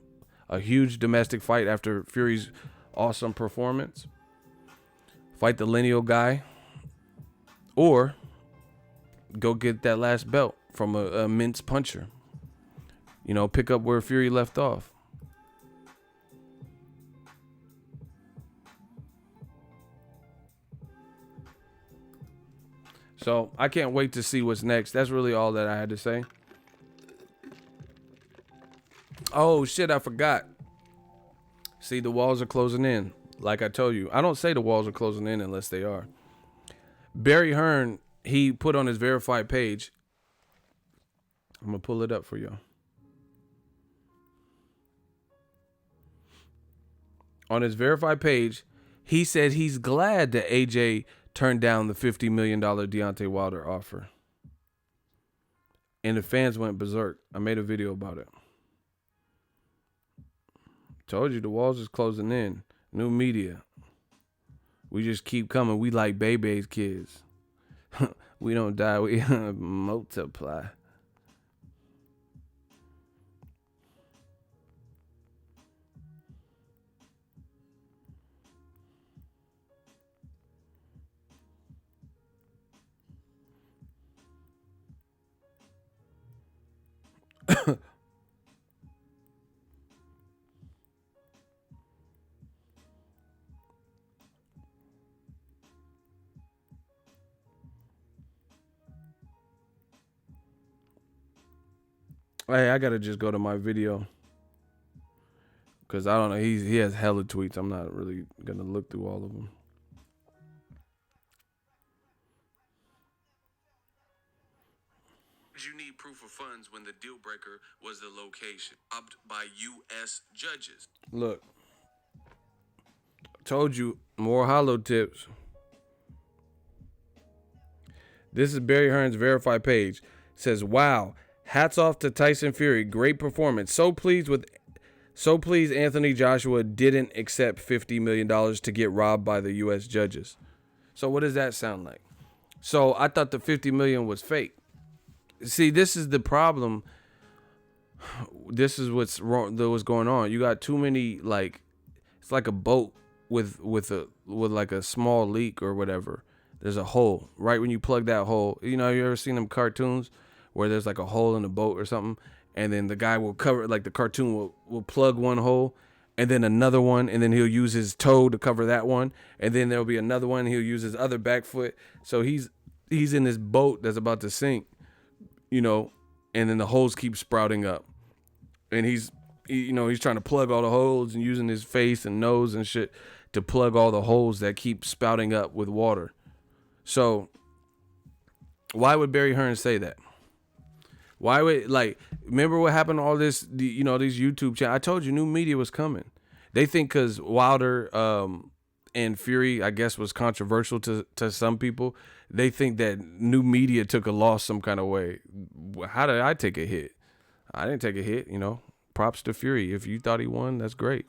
A huge domestic fight after Fury's awesome performance. Fight the lineal guy. Or go get that last belt from a mince puncher. Pick up where Fury left off. So I can't wait to see what's next. That's really all that I had to say. Oh shit, I forgot. See, the walls are closing in. Like I told you, I don't say the walls are closing in unless they are. Barry Hearn, he put on his verified page. I'm going to pull it up for y'all. On his verified page, he said he's glad that AJ turned down the $50 million Deontay Wilder offer. and the fans went berserk. I made a video about it. Told you the walls is closing in. New media. We just keep coming. We like Bebe's kids. We don't die. We multiply. Hey, I gotta just go to my video. Cause I don't know. He has hella tweets. I'm not really gonna look through all of them. You need proof of funds when the deal breaker was the location. Upped by U.S. judges. Look. Told you, more hollow tips. This is Barry Hearn's verified page. It says, wow, hats off to Tyson Fury. Great performance. So pleased Anthony Joshua didn't accept $50 million to get robbed by the U.S. judges. So what does that sound like? So I thought the $50 million was fake. See, this is the problem. This is what's wrong. What's going on. You got too many, like, it's like a boat with like a small leak or whatever. There's a hole right when you plug that hole. You know, you ever seen them cartoons where there's like a hole in the boat or something, and then the guy will cover, like the cartoon will plug one hole and then another one, and then he'll use his toe to cover that one, and then there'll be another one. He'll use his other back foot. So he's in this boat that's about to sink, you know, and then the holes keep sprouting up, and he's trying to plug all the holes and using his face and nose and shit to plug all the holes that keep spouting up with water. So why would Barry Hearn say that? Why would, like, remember what happened to all this, these YouTube channels? I told you new media was coming. They think because Wilder and Fury, I guess, was controversial to some people, they think that new media took a loss some kind of way. How did I take a hit? I didn't take a hit, Props to Fury. If you thought he won, that's great.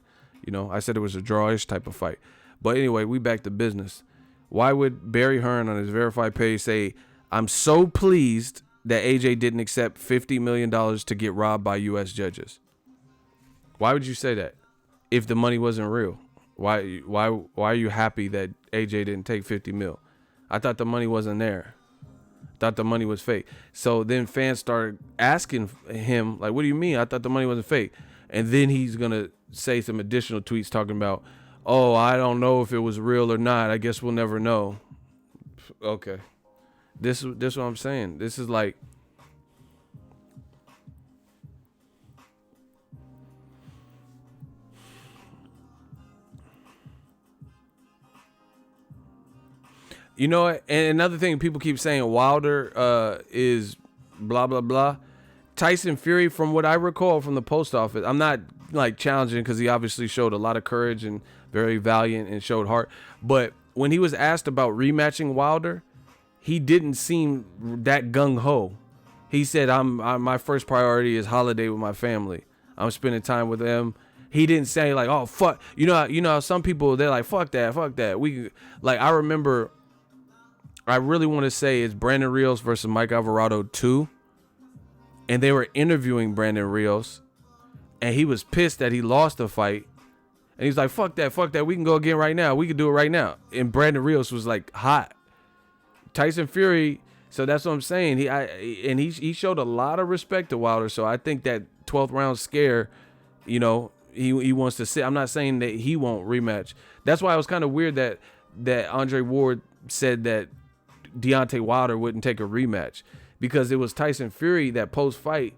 I said it was a drawish type of fight. But anyway, we back to business. Why would Barry Hearn on his verified page say, I'm so pleased that AJ didn't accept $50 million to get robbed by U.S. judges? Why would you say that if the money wasn't real? Why are you happy that AJ didn't take 50 mil? I thought the money wasn't there. I thought the money was fake. So then fans started asking him, like, what do you mean? I thought the money wasn't fake. And then he's going to say some additional tweets talking about, oh, I don't know if it was real or not. I guess we'll never know. Okay. This is what I'm saying. This is like, you know what? And another thing, people keep saying Wilder is blah, blah, blah. Tyson Fury, from what I recall from the post office, I'm not like challenging because he obviously showed a lot of courage and very valiant and showed heart. But when he was asked about rematching Wilder, he didn't seem that gung-ho. He said, my first priority is holiday with my family. I'm spending time with them. He didn't say like, oh, fuck. You know how some people, they're like, fuck that. We, like, I remember, I really want to say it's Brandon Rios versus Mike Alvarado 2. And they were interviewing Brandon Rios, and he was pissed that he lost the fight. And he's like, fuck that. We can go again right now. We can do it right now. And Brandon Rios was like hot. Tyson Fury, so that's what I'm saying. He showed a lot of respect to Wilder. So I think that 12th round scare, he wants to sit. I'm not saying that he won't rematch. That's why it was kind of weird that Andre Ward said that Deontay Wilder wouldn't take a rematch, because it was Tyson Fury that post-fight,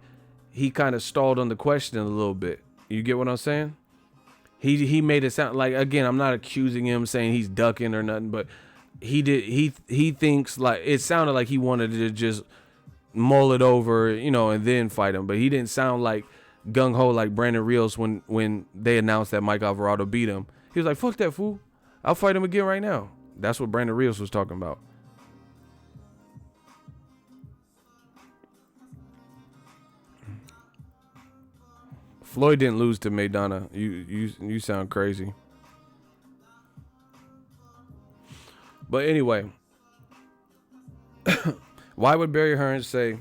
he kind of stalled on the question a little bit. You get what I'm saying? He made it sound like, again, I'm not accusing him saying he's ducking or nothing, but he thinks like, it sounded like he wanted to just mull it over, and then fight him. But he didn't sound like gung-ho like Brandon Rios when they announced that Mike Alvarado beat him. He was like, fuck that fool. I'll fight him again right now. That's what Brandon Rios was talking about. Floyd didn't lose to Maidana. You sound crazy. But anyway, why would Barry Hearn say,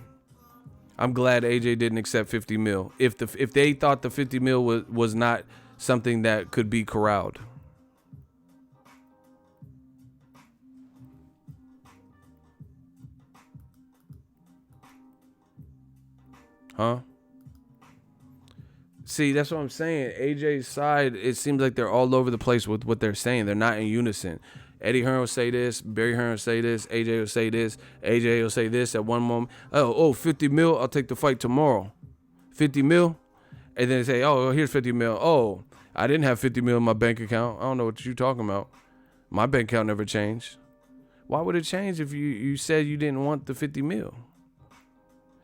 "I'm glad AJ didn't accept 50 mil"? If they thought the 50 mil was not something that could be corralled. Huh? See, that's what I'm saying. AJ's side, it seems like they're all over the place with what they're saying. They're not in unison. Eddie Hearn will say this, Barry Hearn will say this, AJ will say this, AJ will say this at one moment. Oh, 50 mil, I'll take the fight tomorrow. 50 mil? And then they say, oh, here's 50 mil. Oh, I didn't have 50 mil in my bank account. I don't know what you're talking about. My bank account never changed. Why would it change if you said you didn't want the 50 mil?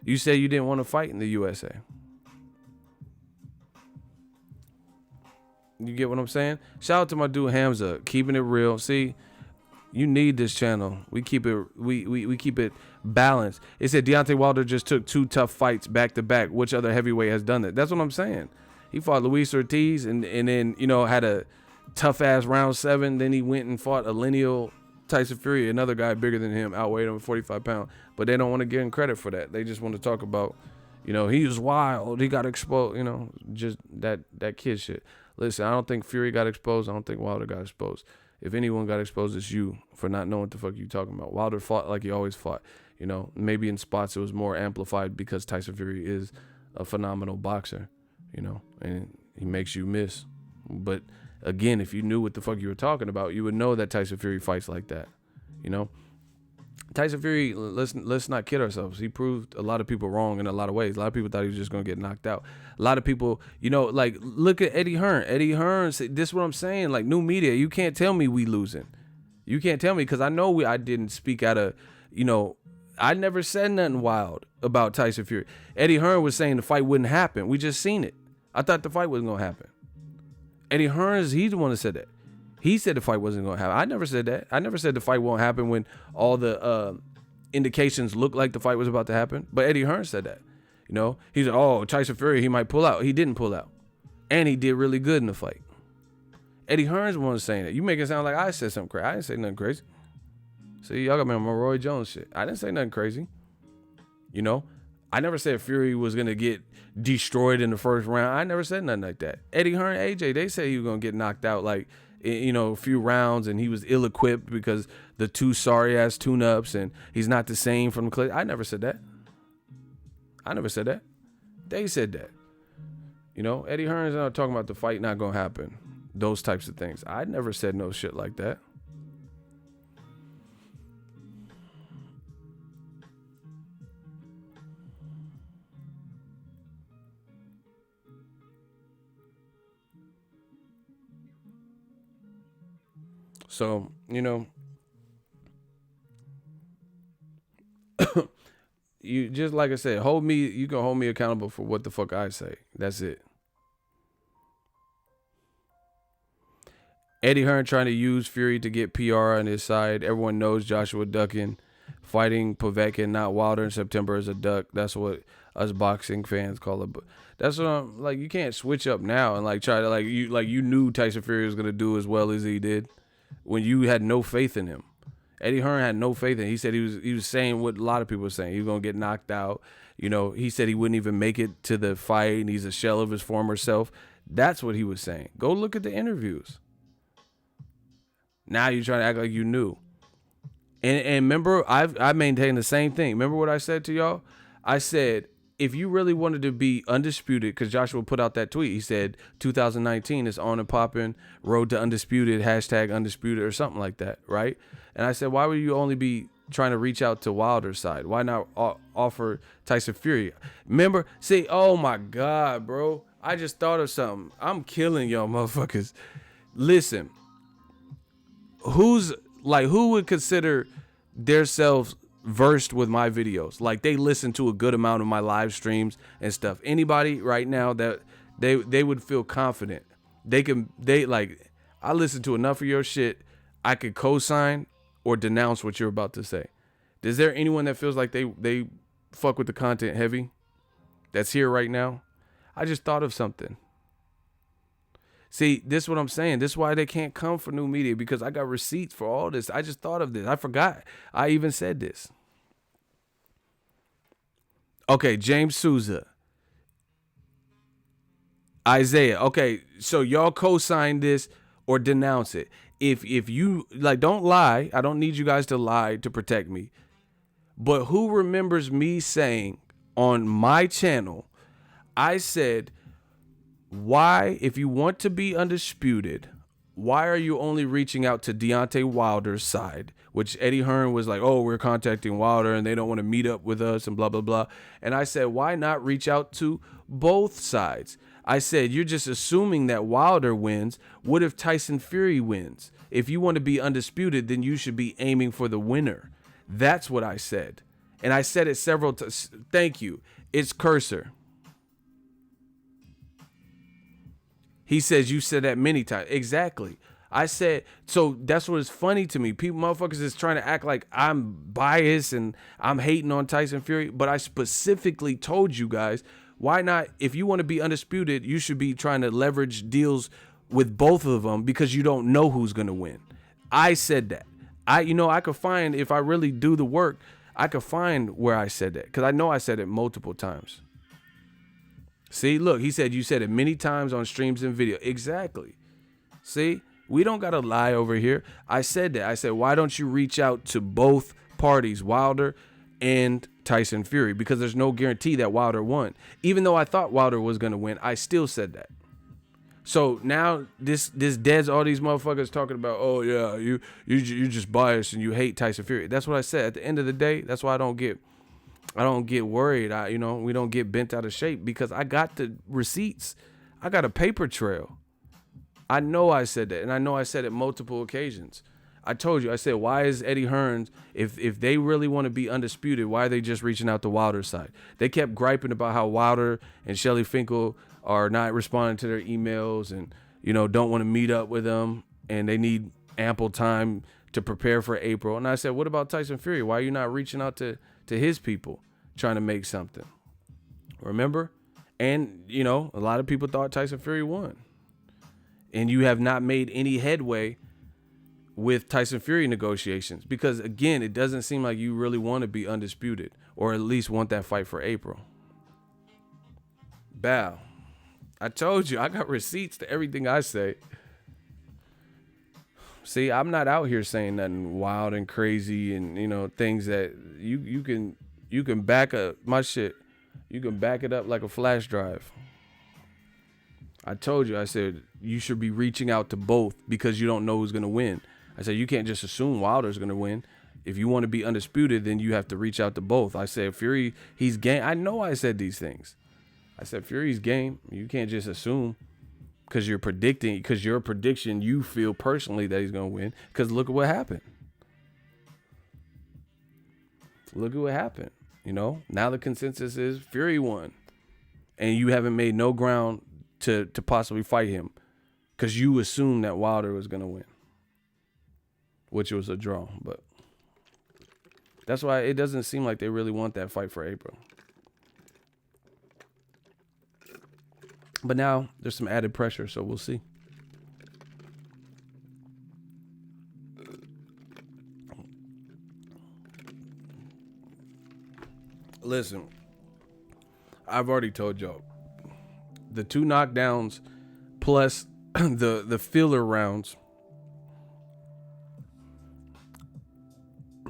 You said you didn't want to fight in the USA. You get what I'm saying? Shout out to my dude Hamza, keeping it real. See, you need this channel. We keep it we keep it balanced. It said Deontay Wilder just took 2 tough fights back to back. Which other heavyweight has done that? That's what I'm saying. He fought Luis Ortiz and then, you know, had a tough ass round 7. Then he went and fought a lineal Tyson Fury, another guy bigger than him, outweighed him 45 pounds. But they don't want to give him credit for that. They just want to talk about, you know, he was wild. He got exposed, you know, just that kid shit. Listen, I don't think Fury got exposed. I don't think Wilder got exposed. If anyone got exposed, it's you for not knowing what the fuck you talking about. Wilder fought like he always fought. You know, maybe in spots it was more amplified because Tyson Fury is a phenomenal boxer, you know, and he makes you miss. But again, if you knew what the fuck you were talking about, you would know that Tyson Fury fights like that, you know. Tyson Fury, let's not kid ourselves. He proved a lot of people wrong in a lot of ways. A lot of people thought he was just going to get knocked out. A lot of people, you know, like, look at Eddie Hearn. Eddie Hearn, this is what I'm saying. Like, new media, you can't tell me we losing. You can't tell me because I know I didn't speak out of, you know, I never said nothing wild about Tyson Fury. Eddie Hearn was saying the fight wouldn't happen. We just seen it. I thought the fight wasn't going to happen. Eddie Hearn, he's the one that said that. He said the fight wasn't going to happen. I never said that. I never said the fight won't happen when all the indications looked like the fight was about to happen. But Eddie Hearn said that. You know, he said, oh, Tyson Fury, he might pull out. He didn't pull out. And he did really good in the fight. Eddie Hearn's the one saying that. You make it sound like I said something crazy. I didn't say nothing crazy. See, y'all got me on my Roy Jones shit. I didn't say nothing crazy. You know, I never said Fury was going to get destroyed in the first round. I never said nothing like that. Eddie Hearn, AJ, they said he was going to get knocked out like, you know, a few rounds, and he was ill-equipped because the 2 sorry-ass tune-ups, and he's not the same from the Klitschko. I never said that. I never said that. They said that. You know, Eddie Hearn's not talking about the fight not going to happen. Those types of things. I never said no shit like that. So, you know, you just like I said, you can hold me accountable for what the fuck I say. That's it. Eddie Hearn trying to use Fury to get PR on his side. Everyone knows Joshua ducking, fighting Povetkin, not Wilder in September is a duck. That's what us boxing fans call it. But that's what I'm like. You can't switch up now and like try to you knew Tyson Fury was gonna do as well as he did when you had no faith in him. Eddie Hearn had no faith in him. He said he was saying what a lot of people were saying. He was gonna get knocked out. You know, he said he wouldn't even make it to the fight and he's a shell of his former self. That's what he was saying. Go look at the interviews. Now you're trying to act like you knew. And remember, I maintain the same thing. Remember what I said to y'all? I said, if you really wanted to be undisputed, because Joshua put out that tweet, he said 2019 is on and popping, road to undisputed, hashtag undisputed or something like that, right? And I said, why would you only be trying to reach out to Wilder's side? Why not offer Tyson Fury? Remember, see, oh my God, bro. I just thought of something. I'm killing y'all motherfuckers. Listen, who would consider themselves versed with my videos? Like they listen to a good amount of my live streams and stuff. Anybody right now that they would feel confident. I listen to enough of your shit. I could co-sign or denounce what you're about to say. Is there anyone that feels like they fuck with the content heavy that's here right now? I just thought of something. See, this is what I'm saying. This is why they can't come for new media, because I got receipts for all this. I just thought of this. I forgot. I even said this. Okay, James Souza. Isaiah. Okay, so y'all co-sign this or denounce it. If you like, don't lie. I don't need you guys to lie to protect me. But who remembers me saying on my channel, I said, why, if you want to be undisputed, why are you only reaching out to Deontay Wilder's side? Which Eddie Hearn was like, oh, we're contacting Wilder and they don't want to meet up with us and blah, blah, blah. And I said, why not reach out to both sides? I said, you're just assuming that Wilder wins. What if Tyson Fury wins? If you want to be undisputed, then you should be aiming for the winner. That's what I said. And I said it several times. Thank you. It's Cursor. He says you said that many times. Exactly. I said, so that's what is funny to me. People, motherfuckers is trying to act like I'm biased and I'm hating on Tyson Fury. But I specifically told you guys, why not? If you want to be undisputed, you should be trying to leverage deals with both of them, because you don't know who's going to win. I said that. I could find, if I really do the work, I could find where I said that, because I know I said it multiple times. See, look, he said you said it many times on streams and video. Exactly. See, we don't got to lie over here. I said that. I said, why don't you reach out to both parties, Wilder and Tyson Fury? Because there's no guarantee that Wilder won. Even though I thought Wilder was going to win, I still said that. So now this deads all these motherfuckers talking about, oh yeah, you just biased and you hate Tyson Fury. That's what I said. At the end of the day, that's why I don't get worried. We don't get bent out of shape, because I got the receipts. I got a paper trail. I know I said that, and I know I said it multiple occasions. I told you, I said, why is Eddie Hearn, if they really want to be undisputed, why are they just reaching out to Wilder's side? They kept griping about how Wilder and Shelly Finkel are not responding to their emails and, don't want to meet up with them, and they need ample time to prepare for April. And I said, what about Tyson Fury? Why are you not reaching out to his people trying to make something? Remember? And, a lot of people thought Tyson Fury won. And you have not made any headway with Tyson Fury negotiations, because, again, it doesn't seem like you really want to be undisputed, or at least want that fight for April. Bow. I told you, I got receipts to everything I say. See, I'm not out here saying nothing wild and crazy and, things that you can back up my shit. You can back it up like a flash drive. I told you, I said, you should be reaching out to both, because you don't know who's going to win. I said, you can't just assume Wilder's going to win. If you want to be undisputed, then you have to reach out to both. I said, Fury, he's game. I know I said these things. I said, Fury's game. You can't just assume because you're predicting, because your prediction, you feel personally that he's going to win. Because look at what happened. Look at what happened. Now the consensus is Fury won. And you haven't made no ground to possibly fight him, because you assumed that Wilder was going to win, which was a draw. But that's why it doesn't seem like they really want that fight for April. But now there's some added pressure, so we'll see. Listen, I've already told y'all, the 2 knockdowns plus the filler rounds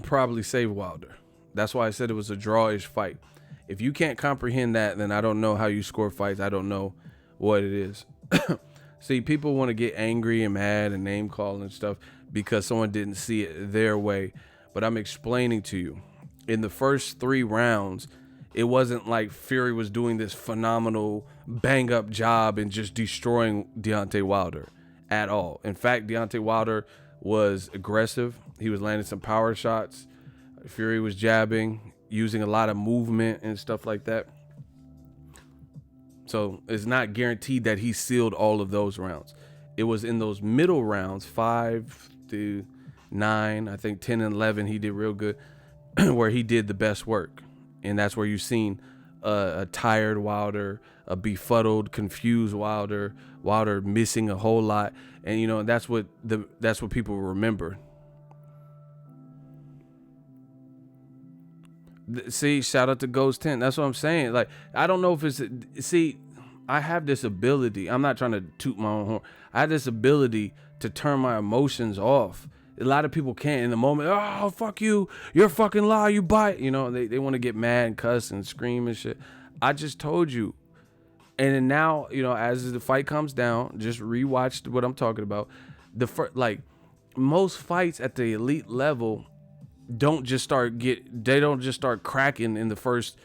probably save Wilder. That's why I said it was a drawish fight. If you can't comprehend that, then I don't know how you score fights. I don't know what it is. See, people want to get angry and mad and name call and stuff because someone didn't see it their way. But I'm explaining to you, in the first 3 rounds, it wasn't like Fury was doing this phenomenal bang up job and just destroying Deontay Wilder at all. In fact, Deontay Wilder was aggressive. He was landing some power shots. Fury was jabbing, using a lot of movement and stuff like that. So it's not guaranteed that he sealed all of those rounds. It was in those middle rounds, 5 to 9, I think 10 and 11, he did real good, where he did the best work. And that's where you've seen a tired Wilder, a befuddled, confused Wilder missing a whole lot, and you know that's what people remember. See, shout out to Ghost 10. That's what I'm saying. Like, I don't know if it's, see, I have this ability. I'm not trying to toot my own horn. I have this ability to turn my emotions off. A lot of people can't in the moment. Oh, fuck you. You're a fucking lie. You bite. You know, they want to get mad and cuss and scream and shit. I just told you. And then now, you know, as the fight comes down, just rewatch what I'm talking about. Most fights at the elite level don't just start cracking in the first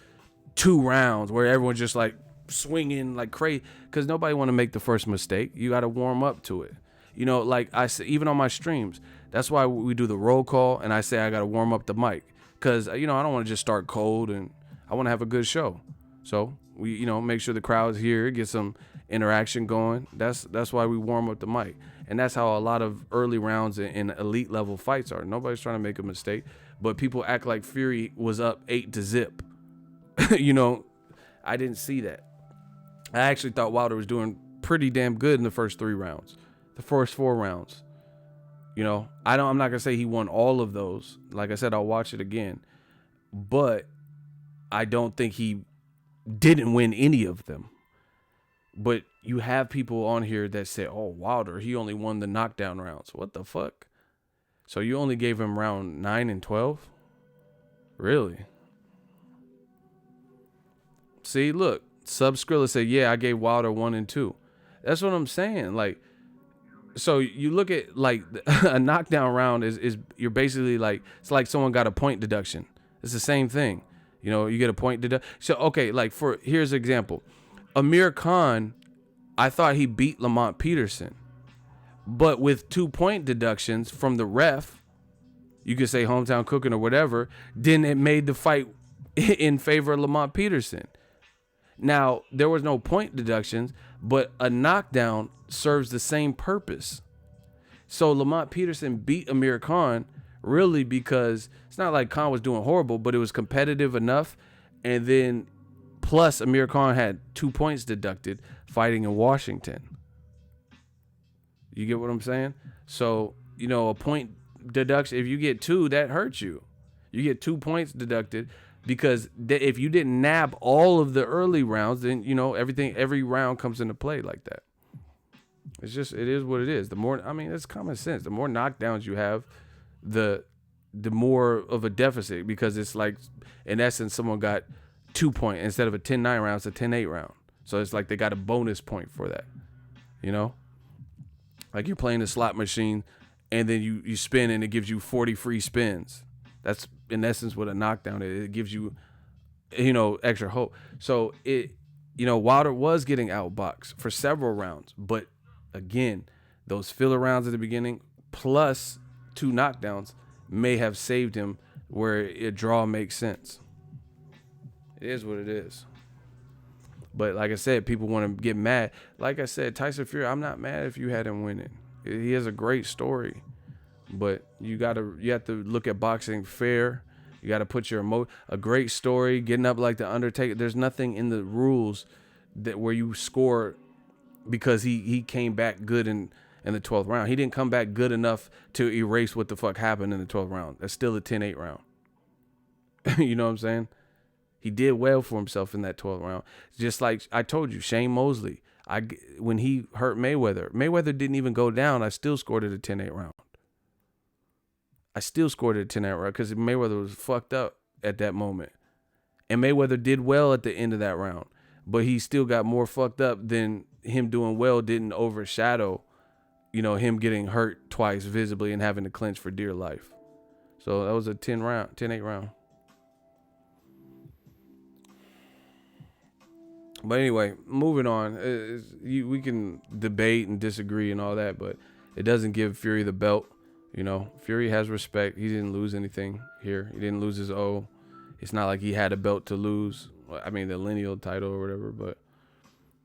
2 rounds where everyone's just like swinging like crazy, because nobody want to make the first mistake. You got to warm up to it. You know, like I say, even on my streams, that's why we do the roll call, and I say I got to warm up the mic, because, you know, I don't want to just start cold, and I want to have a good show. So we, you know, make sure the crowd's here, get some interaction going. That's why we warm up the mic. And that's how a lot of early rounds in elite level fights are. Nobody's trying to make a mistake, but people act like Fury was up 8-0. You know, I didn't see that. I actually thought Wilder was doing pretty damn good in the first 3 rounds, the first 4 rounds. You know, I'm not gonna say he won all of those. Like I said, I'll watch it again, but I don't think he didn't win any of them. But you have people on here that say, oh, Wilder, he only won the knockdown rounds. What the fuck? So you only gave him round 9 and 12? Really? See, look, Subscrilla said, yeah, I gave Wilder 1 and 2. That's what I'm saying. Like, so you look at, like, a knockdown round is you're basically like, it's like someone got a point deduction. It's the same thing. You know, you get a point deduction. So, okay, like, here's an example. Amir Khan, I thought he beat Lamont Peterson, but with 2-point deductions from the ref, you could say hometown cooking or whatever, then it made the fight in favor of Lamont Peterson. Now, there was no point deductions, but a knockdown serves the same purpose. So Lamont Peterson beat Amir Khan really because it's not like Khan was doing horrible, but it was competitive enough, and then plus, Amir Khan had 2 points deducted fighting in Washington. You get what I'm saying? So, you know, a point deduction, if you get 2, that hurts you. You get 2 points deducted because if you didn't nab all of the early rounds, then, you know, every round comes into play like that. It is what it is. The more, I mean, it's common sense. The more knockdowns you have, the more of a deficit, because it's like, in essence, someone got 2 point instead of a 10-9 round, it's a 10-8 round. So it's like they got a bonus point for that. You know? Like you're playing a slot machine and then you spin and it gives you 40 free spins. That's in essence what a knockdown is. It gives you, you know, extra hope. So it, you know, Wilder was getting outboxed for several rounds, but again, those filler rounds at the beginning plus 2 knockdowns may have saved him where a draw makes sense. It is what it is. But like I said, people want to get mad. Like I said, Tyson Fury, I'm not mad if you had him winning. He has a great story. But you have to look at boxing fair. You got to put a great story, getting up like the Undertaker. There's nothing in the rules that where you score because he came back good in the 12th round. He didn't come back good enough to erase what the fuck happened in the 12th round. That's still a 10-8 round. You know what I'm saying? He did well for himself in that 12th round. Just like I told you, Shane Mosley, when he hurt Mayweather didn't even go down. I still scored it a 10-8 round. I still scored it a 10-8 round because Mayweather was fucked up at that moment. And Mayweather did well at the end of that round. But he still got more fucked up than him doing well didn't overshadow, you know, him getting hurt twice visibly and having to clinch for dear life. So that was a 10-8 round. But anyway, moving on. We can debate and disagree and all that, but it doesn't give Fury the belt. You know, Fury has respect. He didn't lose anything here. He didn't lose his O. It's not like he had a belt to lose. I mean, the lineal title or whatever. But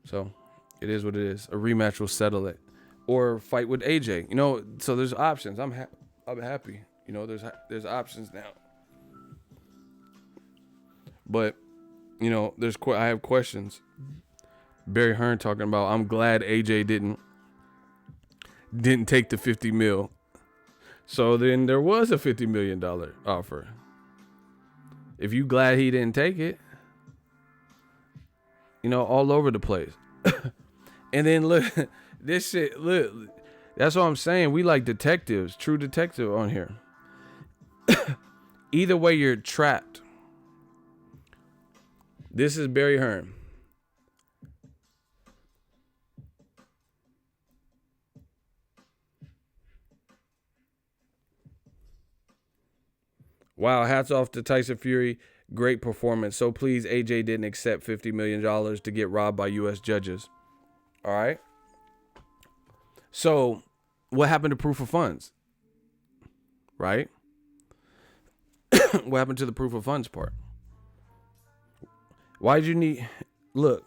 so it is what it is. A rematch will settle it, or fight with AJ. You know, so there's options. I'm happy. You know, there's options now. But I have questions. Barry Hearn talking about, I'm glad AJ didn't take the 50 mil. So then there was a $50 million offer. If you glad he didn't take it, all over the place. And then look, this shit, look, that's what I'm saying. We like detectives, true detective on here. Either way, you're trapped. This is Barry Hearn. Wow, hats off to Tyson Fury. Great performance. So please, AJ didn't accept $50 million to get robbed by U.S. judges. All right. So what happened to proof of funds? Right? What happened to the proof of funds part? Why'd you need... Look.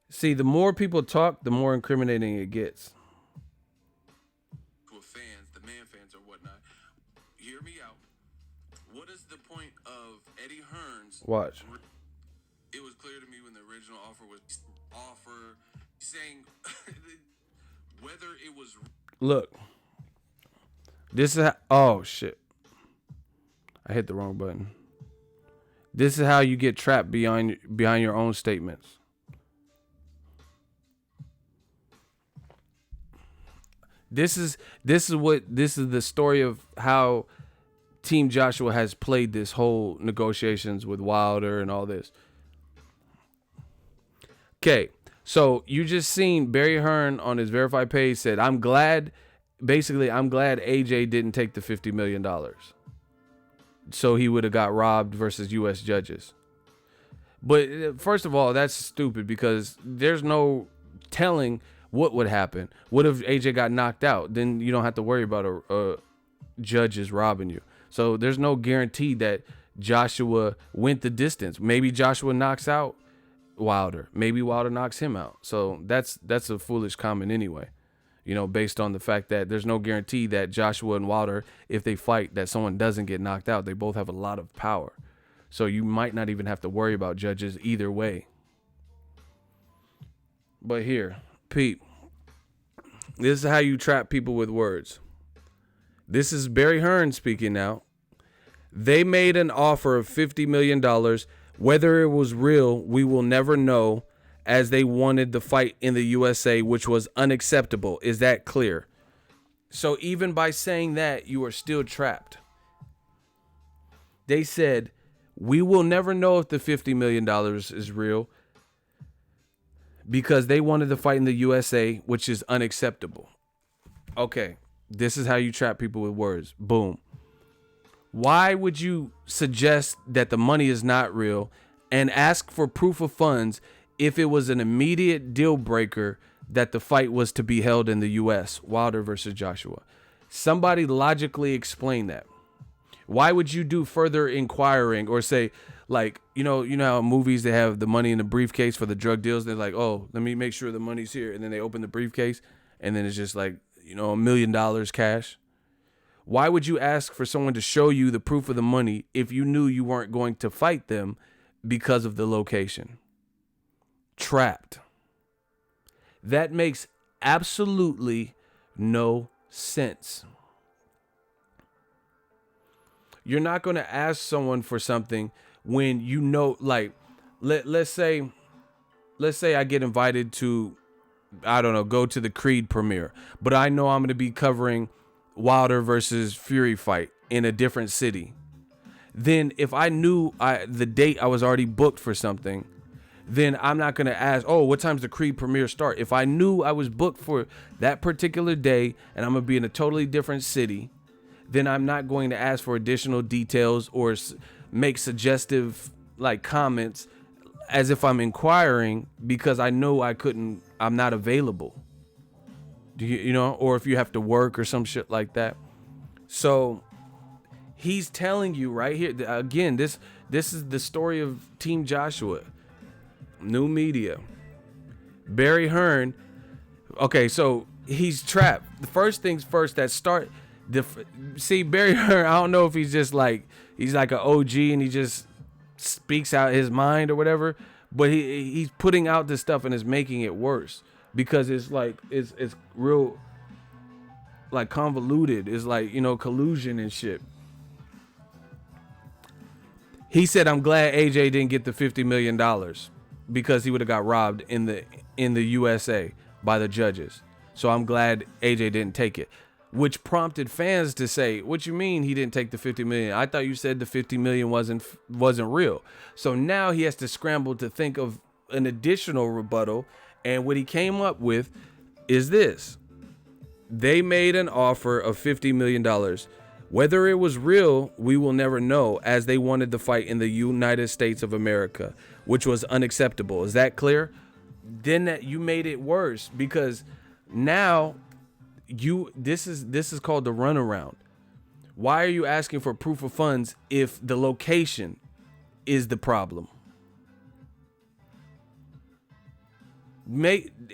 See, the more people talk, the more incriminating it gets. Fans, the man fans or whatnot. Hear me out. What is the point of Eddie Hearn's... Watch. It was clear to me when the original offer was saying whether it was... Look. This is how... Oh, shit. I hit the wrong button. This is how you get trapped behind your own statements. This is the story of how Team Joshua has played this whole negotiations with Wilder and all this. Okay, so you just seen Barry Hearn on his verified page said, I'm glad AJ didn't take the $50 million. So he would have got robbed versus U.S. judges. But first of all, that's stupid because there's no telling what would happen. What if AJ got knocked out? Then you don't have to worry about a judges robbing you. So there's no guarantee that Joshua went the distance. Maybe Joshua knocks out Wilder. Maybe Wilder knocks him out. So that's a foolish comment anyway. Based on the fact that there's no guarantee that Joshua and Wilder, if they fight, that someone doesn't get knocked out. They both have a lot of power. So you might not even have to worry about judges either way. But here, Pete, this is how you trap people with words. This is Barry Hearn speaking now. They made an offer of $50 million. Whether it was real, we will never know, as they wanted the fight in the USA, which was unacceptable. Is that clear? So even by saying that, you are still trapped. They said, we will never know if the $50 million is real because they wanted to fight in the USA, which is unacceptable. Okay, this is how you trap people with words. Boom. Why would you suggest that the money is not real and ask for proof of funds if it was an immediate deal breaker that the fight was to be held in the US, Wilder versus Joshua? Somebody logically explain that. Why would you do further inquiring or say, like, you know how in movies they have the money in the briefcase for the drug deals? They're like, oh, let me make sure the money's here. And then they open the briefcase and then it's just like, $1 million cash. Why would you ask for someone to show you the proof of the money if you knew you weren't going to fight them because of the location? Trapped. That makes absolutely no sense. You're not going to ask someone for something when like, let's say I get invited to, I don't know, go to the Creed premiere, but I know I'm going to be covering Wilder versus Fury fight in a different city. Then if I knew the date I was already booked for something, then I'm not going to ask, oh, what time's the Creed premiere start? If I knew I was booked for that particular day and I'm going to be in a totally different city, then I'm not going to ask for additional details or make suggestive comments as if I'm inquiring because I know I'm not available. Or if you have to work or some shit like that. So he's telling you right here, again, this is the story of Team Joshua. New media. Barry Hearn. Okay, so he's trapped. The first things first, See, Barry Hearn, I don't know if he's like an OG and he just speaks out his mind or whatever, but he's putting out this stuff and is making it worse because it's like it's real like convoluted. It's like, collusion and shit. He said, "I'm glad AJ didn't get the $50 million because he would have got robbed in the USA by the judges. So I'm glad AJ didn't take it." Which prompted fans to say, "What you mean he didn't take the $50 million? I thought you said the $50 million wasn't real." So now he has to scramble to think of an additional rebuttal, and what he came up with is this: they made an offer of $50 million. Whether it was real, we will never know, as they wanted the fight in the United States of America, which was unacceptable. Is that clear? Then that you made it worse because now this is called the runaround. Why are you asking for proof of funds if the location is the problem?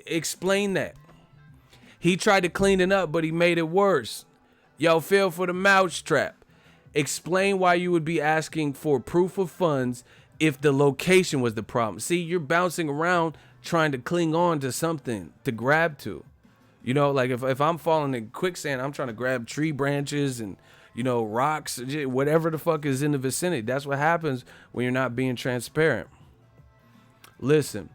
Explain that. He tried to clean it up, but he made it worse. Yo, fell for the mousetrap. Explain why you would be asking for proof of funds if the location was the problem. See, you're bouncing around trying to cling on to something to grab to. Like if I'm falling in quicksand, I'm trying to grab tree branches and, rocks, whatever the fuck is in the vicinity. That's what happens when you're not being transparent. Listen,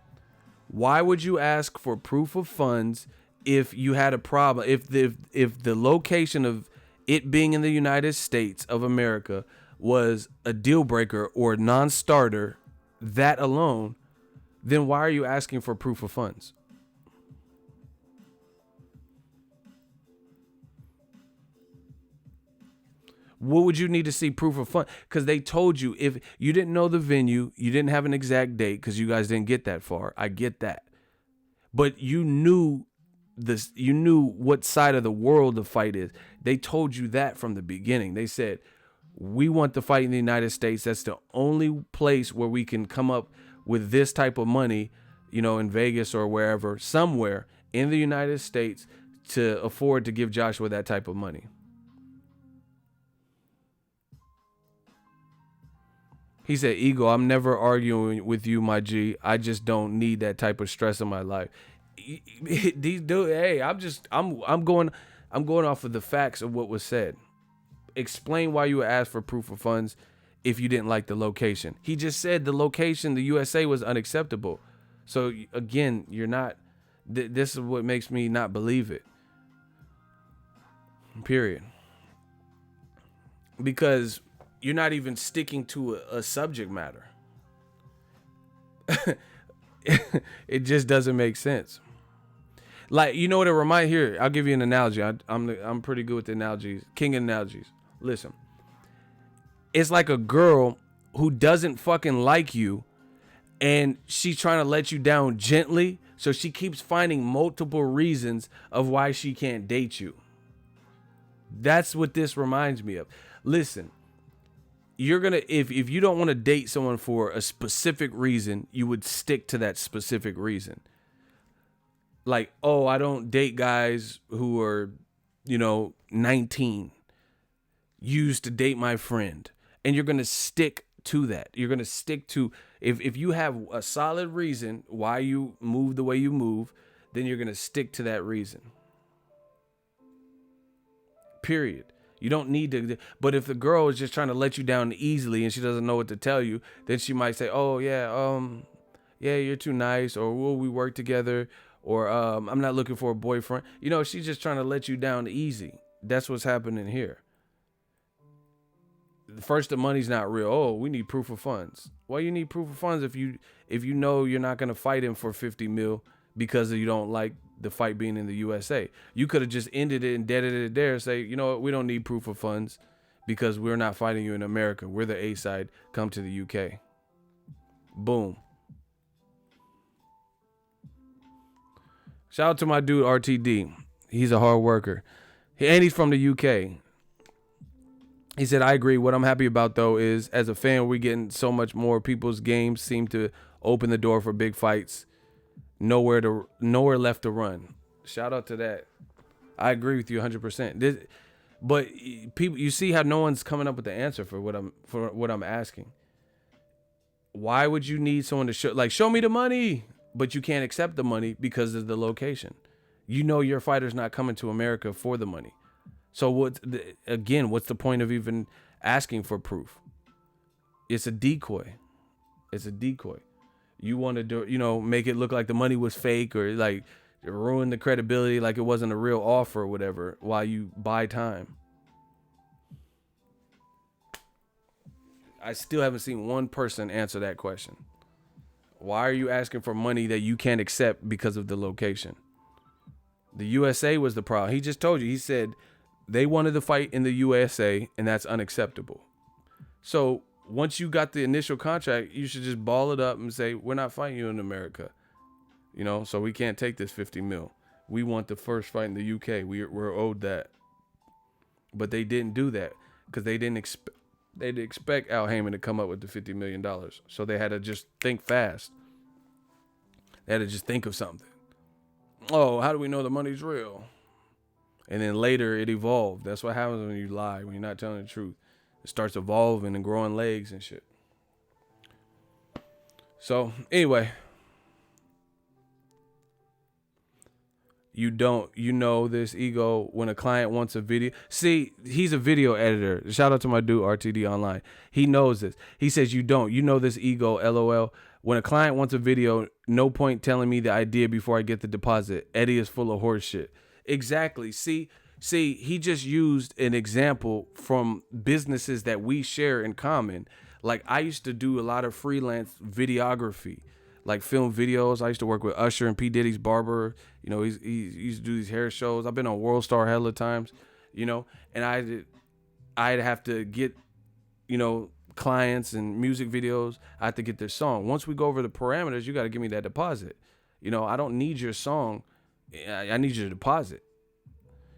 why would you ask for proof of funds if you had a problem? If the location of it being in the United States of America was a deal breaker or a non-starter, that alone, then why are you asking for proof of funds? What would you need to see proof of funds? Because they told you, if you didn't know the venue, you didn't have an exact date because you guys didn't get that far. I get that. But you knew this, you knew what side of the world the fight is. They told you that from the beginning. They said, we want the fight in the United States. That's the only place where we can come up with this type of money, in Vegas or wherever, somewhere in the United States to afford to give Joshua that type of money. He said, "Ego, I'm never arguing with you, my G. I just don't need that type of stress in my life." These dudes, hey, I'm going off of the facts of what was said. Explain why you asked for proof of funds if you didn't like the location. He just said the location, the USA, was unacceptable. So again, you're not. This is what makes me not believe it. Period. Because you're not even sticking to a subject matter. It just doesn't make sense. Like, you know what it reminds here? I'll give you an analogy. I'm pretty good with the analogies. King of analogies. Listen. It's like a girl who doesn't fucking like you and she's trying to let you down gently, so she keeps finding multiple reasons of why she can't date you. That's what this reminds me of. Listen. You're gonna, if you don't want to date someone for a specific reason, you would stick to that specific reason. Like, oh, I don't date guys who are, 19. Used to date my friend. And you're gonna stick to that. You're gonna stick to, if you have a solid reason why you move the way you move, then you're gonna stick to that reason. Period. You don't need to, but if the girl is just trying to let you down easily and she doesn't know what to tell you, then she might say, "Oh yeah, yeah, you're too nice," or "Will we work together?" Or "I'm not looking for a boyfriend." She's just trying to let you down easy. That's what's happening here. First, the money's not real. Oh, we need proof of funds. Well, you need proof of funds if you know you're not gonna fight him for 50 mil because you don't like the fight being in the USA. You could have just ended it and deaded it there. Say, you know what, we don't need proof of funds because we're not fighting you in America. We're the A side. Come to the UK. Boom. Shout out to my dude RTD. He's a hard worker. And he's from the UK. He said, "I agree. What I'm happy about, though, is as a fan, we're getting so much more. People's games seem to open the door for big fights. Nowhere left to run." Shout out to that. I agree with you 100%. But people, you see how no one's coming up with the answer for what I'm asking. Why would you need someone to show me the money, but you can't accept the money because of the location? You know your fighter's not coming to America for the money. So what's the point of even asking for proof? It's a decoy. It's a decoy. You want to do, make it look like the money was fake or like ruin the credibility, like it wasn't a real offer or whatever, while you buy time. I still haven't seen one person answer that question. Why are you asking for money that you can't accept because of the location? The USA was the problem. He just told you. He said they wanted to fight in the USA, and that's unacceptable. So once you got the initial contract, you should just ball it up and say, we're not fighting you in America. So we can't take this 50 mil. We want the first fight in the UK. We're owed that. But they didn't do that because they didn't expect Al Heyman to come up with the $50 million. So they had to just think fast. They had to just think of something. Oh, how do we know the money's real? And then later it evolved. That's what happens when you lie, when you're not telling the truth. It starts evolving and growing legs and shit. So anyway, this ego when a client wants a video. See, he's a video editor. Shout out to my dude RTD Online. He knows this. He says you know this ego, LOL. When a client wants a video, no point telling me the idea before I get the deposit. Eddie is full of horse shit. Exactly. See, he just used an example from businesses that we share in common. Like I used to do a lot of freelance videography, like film videos. I used to work with Usher and P. Diddy's barber. He used to do these hair shows. I've been on World Star hella times, and I'd have to get, clients and music videos. I have to get their song. Once we go over the parameters, you got to give me that deposit. I don't need your song. I need your deposit.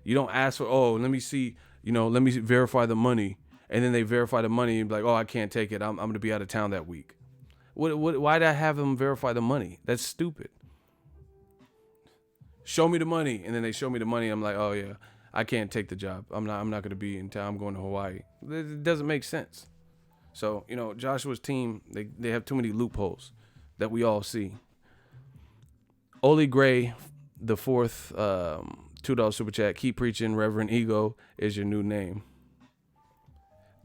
You don't ask for, let me see, let me verify the money. And then they verify the money and be like, I can't take it. I'm going to be out of town that week. Why'd I have them verify the money? That's stupid. Show me the money. And then they show me the money. I'm like, oh yeah, I can't take the job. I'm not going to be in town. I'm going to Hawaii. It doesn't make sense. So, Joshua's team, they have too many loopholes that we all see. Oli Gray, the fourth $2 super chat. Keep preaching, Reverend Ego is your new name.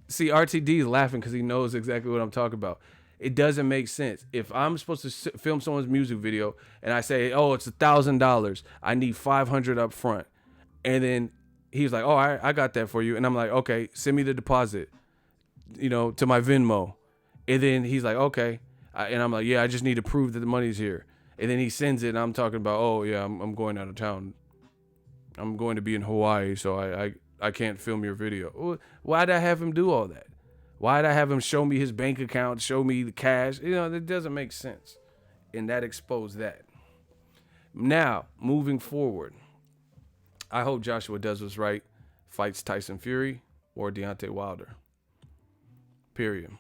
See, RTD is laughing because he knows exactly what I'm talking about. It doesn't make sense. If I'm supposed to film someone's music video and I say, it's $1,000, I need $500 up front. And then he's like, I got that for you. And I'm like, okay, send me the deposit, to my Venmo. And then he's like, okay. And I'm like, yeah, I just need to prove that the money's here. And then he sends it and I'm talking about, I'm going out of town. I'm going to be in Hawaii, so I can't film your video. Why'd I have him do all that? Why'd I have him show me his bank account, show me the cash? That doesn't make sense. And that exposed that. Now, moving forward, I hope Joshua does what's right, fights Tyson Fury or Deontay Wilder. Period.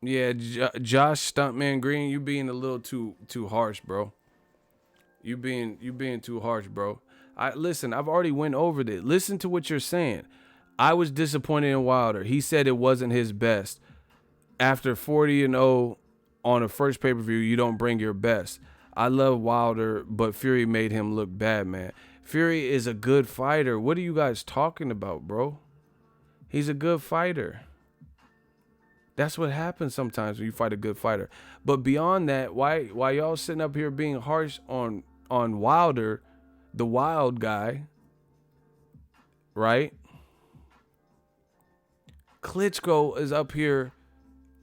Yeah, Josh Stuntman Green, you being a little too harsh, bro. You being too harsh, bro. Listen, I've already went over this. Listen to what you're saying. I was disappointed in Wilder. He said it wasn't his best. After 40-0 on a first pay-per-view, you don't bring your best. I love Wilder, but Fury made him look bad, man. Fury is a good fighter. What are you guys talking about, bro? He's a good fighter. That's what happens sometimes when you fight a good fighter. But beyond that, why y'all sitting up here being harsh on Wilder, the wild guy, right? Klitschko is up here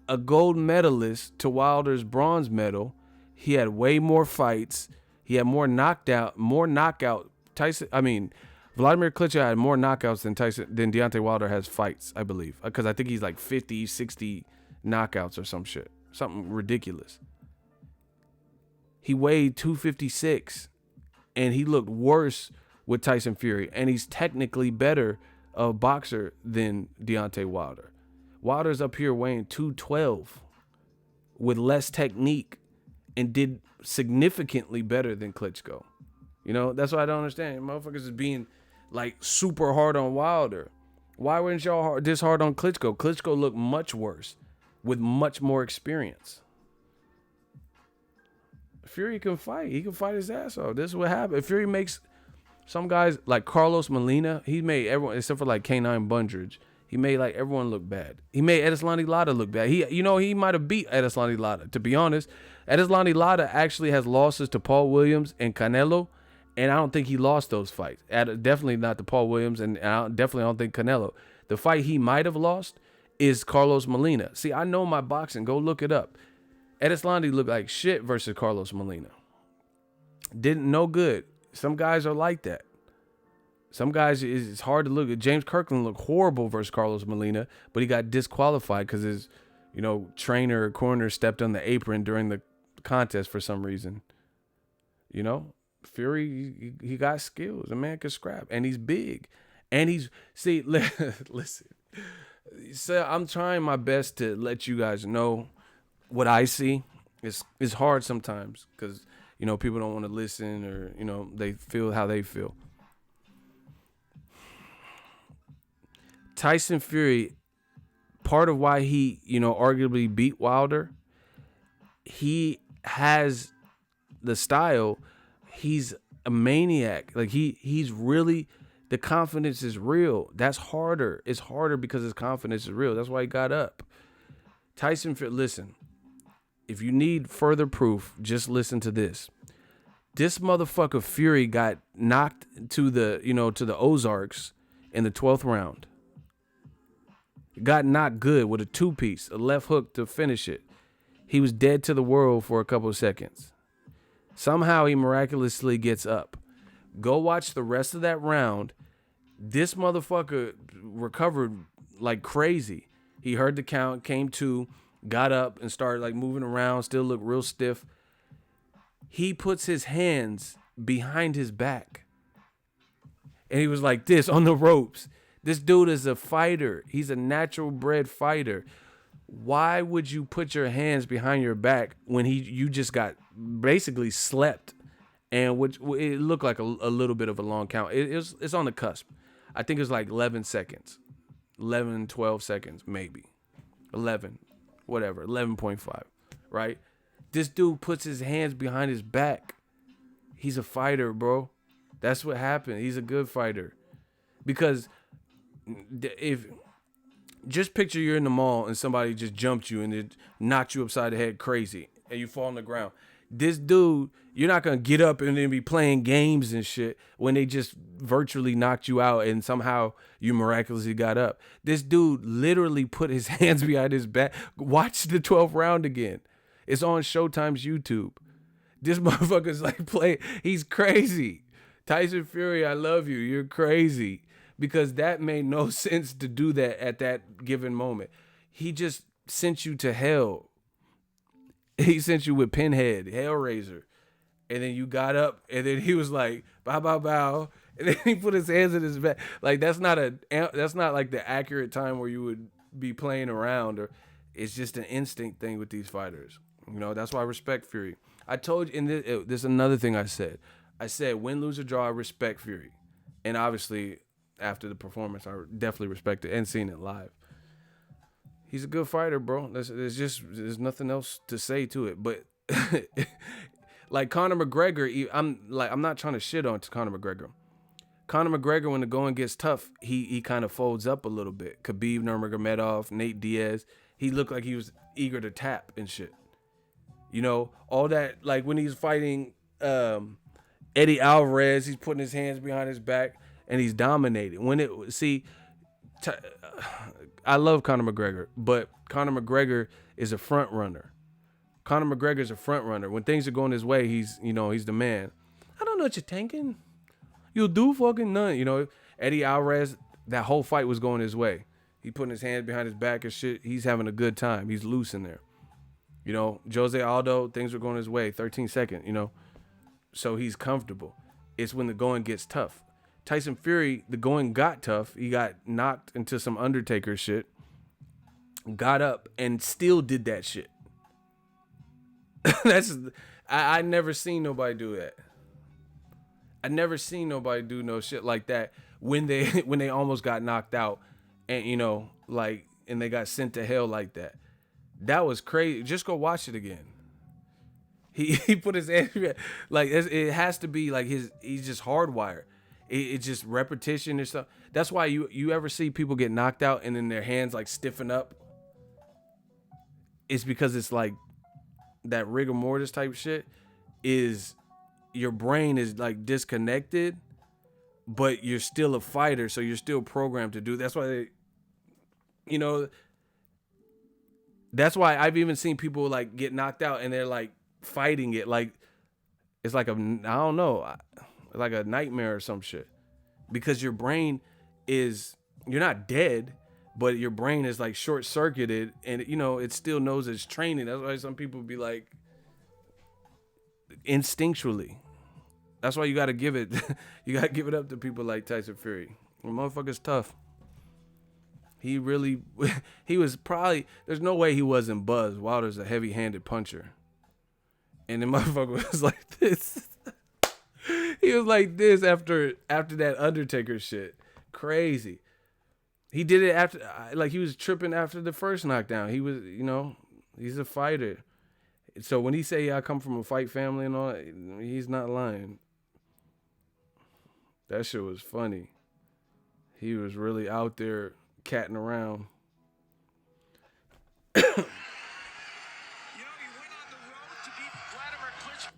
a gold medalist to Wilder's bronze medal. He had way more fights. He had more knockout. Vladimir Klitschko had more knockouts than Deontay Wilder has fights, I believe. Because I think he's like 50, 60 knockouts or some shit. Something ridiculous. He weighed 256. and he looked worse with Tyson Fury, and he's technically better a boxer than Deontay Wilder. Wilder's up here weighing 212 with less technique and did significantly better than Klitschko. You know, that's what I don't understand. Motherfuckers is being like super hard on Wilder. Why weren't y'all this hard on Klitschko? Klitschko looked much worse with much more experience. Fury can fight. He can fight his ass off. This is what happened. If Fury makes some guys like Carlos Molina, he made everyone, except for like K9 Bundridge, he made like everyone look bad. He made Edeslani Lara look bad. He might have beat Edeslani Lara. To be honest, Edeslani Lara actually has losses to Paul Williams and Canelo, and I don't think he lost those fights. Definitely not to Paul Williams, and I definitely don't think Canelo. The fight he might have lost is Carlos Molina. See, I know my boxing. Go look it up. Edeslani looked like shit versus Carlos Molina. Didn't no good. Some guys are like that. Some guys, it's hard to look at. James Kirkland looked horrible versus Carlos Molina, but he got disqualified because his, trainer or corner stepped on the apron during the contest for some reason. Fury, he got skills. A man can scrap, and he's big, and listen. So I'm trying my best to let you guys know what I see. It's hard sometimes because people don't want to listen, or they feel how they feel. Tyson Fury, part of why he arguably beat Wilder, he has the style. He's a maniac. Like he's really, the confidence is real. That's harder. It's harder because his confidence is real. That's why he got up. Tyson Fury, listen, if you need further proof, just listen to this. This motherfucker Fury got knocked to the Ozarks in the 12th round. Got knocked good with a 2-piece, a left hook to finish it. He was dead to the world for a couple of seconds. Somehow he miraculously gets up. Go watch the rest of that round. This motherfucker recovered like crazy. He heard the count, came to, got up and started like moving around, still looked real stiff. He puts his hands behind his back. And he was like this on the ropes. This dude is a fighter. He's a natural bred fighter. Why would you put your hands behind your back when you just got basically slept, and which it looked like a little bit of a long count. It's on the cusp. I think it was like 11 seconds, 11, 12 seconds, maybe 11, whatever, 11.5, right? This dude puts his hands behind his back. He's a fighter, bro. That's what happened. He's a good fighter. Because if just picture you're in the mall and somebody just jumped you and it knocked you upside the head crazy and you fall on the ground. This dude, you're not going to get up and then be playing games and shit when they just virtually knocked you out and somehow you miraculously got up. This dude literally put his hands behind his back. Watch the 12th round again. It's on Showtime's YouTube. This motherfucker's like he's crazy. Tyson Fury, I love you. You're crazy. Because that made no sense to do that at that given moment. He just sent you to hell. He sent you with Pinhead, Hellraiser. And then you got up, and then he was like, bow, bow, bow. And then he put his hands in his back. Like, that's not like the accurate time where you would be playing around. Or it's just an instinct thing with these fighters. That's why I respect Fury. I told you, and this is another thing I said. I said, win, lose, or draw, I respect Fury. And obviously, after the performance, I definitely respect it and seen it live. He's a good fighter, bro. There's nothing else to say to it. But like Conor McGregor, I'm not trying to shit on Conor McGregor. Conor McGregor, when the going gets tough, he kind of folds up a little bit. Khabib Nurmagomedov, Nate Diaz, he looked like he was eager to tap and shit. All that, like when he's fighting Eddie Alvarez, he's putting his hands behind his back and he's dominating. I love Conor McGregor, but Conor McGregor is a front runner. Conor McGregor is a front runner. When things are going his way, he's the man. I don't know what you're thinking. You'll do fucking none. Eddie Alvarez, that whole fight was going his way. He putting his hands behind his back and shit. He's having a good time. He's loose in there. Jose Aldo, things were going his way. 13 seconds, so he's comfortable. It's when the going gets tough. Tyson Fury, the going got tough. He got knocked into some Undertaker shit, got up, and still did that shit. I never seen nobody do that. I never seen nobody do no shit like that when they almost got knocked out, and and they got sent to hell like that. That was crazy. Just go watch it again. He put his hand like it has to be like he's just hardwired. It's just repetition and stuff. That's why you ever see people get knocked out and then their hands like stiffen up. It's because it's like that rigor mortis type shit is your brain is like disconnected, but you're still a fighter, so you're still programmed to do. That's why that's why I've even seen people like get knocked out and they're like fighting it like it's like I don't know, like a nightmare or some shit, because your brain is, you're not dead, but your brain is like short circuited and it still knows it's training. That's why some people be like instinctually. That's why you got to give it up to people like Tyson Fury. The motherfucker's tough. He was probably, there's no way he wasn't buzzed. Wilder's a heavy-handed puncher. And the motherfucker was like this. He was like this after that Undertaker shit. Crazy. He did it after, like he was tripping after the first knockdown. He was, he's a fighter. So when he say I come from a fight family and all, he's not lying. That shit was funny. He was really out there catting around. You went on the road to beat Vladimir Klitschko.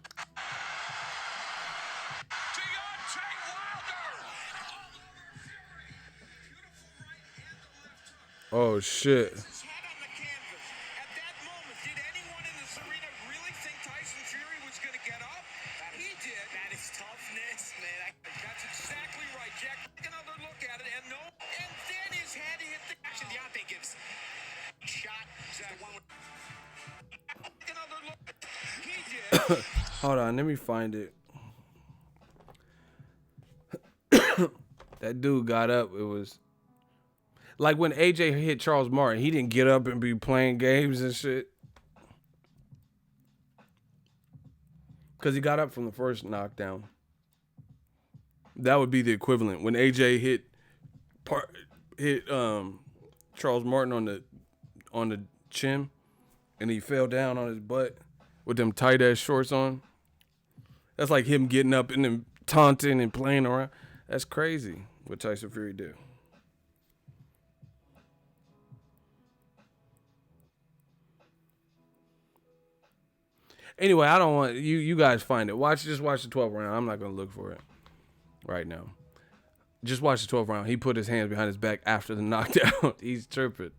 Deontay Wilder! Oh shit. His head on the canvas. At that moment, did anyone in this arena really think Tyson Fury was going to get up? He did. That is toughness, man. That's exactly right, Jack. Take another look at it, and then his head hit the action. Deontay gives shot. Take another look. He did. Hold on, let me find it. That dude got up. It was like when AJ hit Charles Martin, he didn't get up and be playing games and shit. Because he got up from the first knockdown. That would be the equivalent. When AJ hit Charles Martin on the chin and he fell down on his butt with them tight ass shorts on. That's like him getting up and then taunting and playing around. That's crazy what Tyson Fury did. Anyway, I don't want you guys find it. Just watch the 12th round. I'm not gonna look for it right now. Just watch the 12th round. He put his hands behind his back after the knockdown. He's tripping.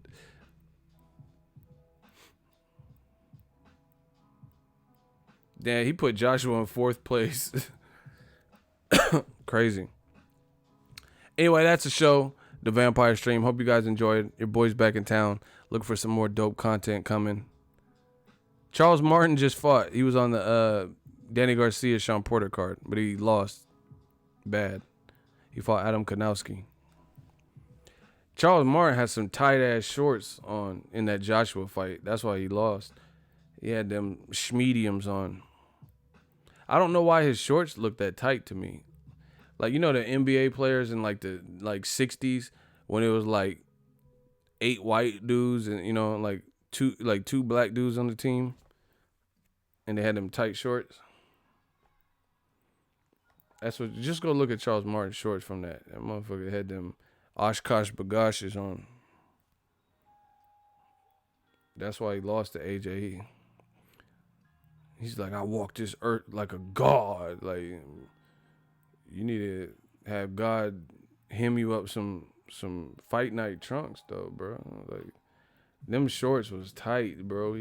Damn, he put Joshua in 4th place. Crazy. Anyway, that's the show. The Vampire Stream. Hope you guys enjoyed. Your boy's back in town. Look for some more dope content coming. Charles Martin just fought. He was on the Danny Garcia, Sean Porter card, but he lost bad. He fought Adam Kanowski. Charles Martin had some tight ass shorts on in that Joshua fight. That's why he lost. He had them schmediums on. I don't know why his shorts look that tight to me. Like, the NBA players in like the 60s when it was like 8 white dudes and like two black dudes on the team. And they had them tight shorts. Just go look at Charles Martin's shorts from that. That motherfucker had them Oshkosh bagoshes on. That's why he lost to AJ. He's like, I walk this earth like a god. Like, you need to have God hem you up some fight night trunks though, bro. Like, them shorts was tight, bro.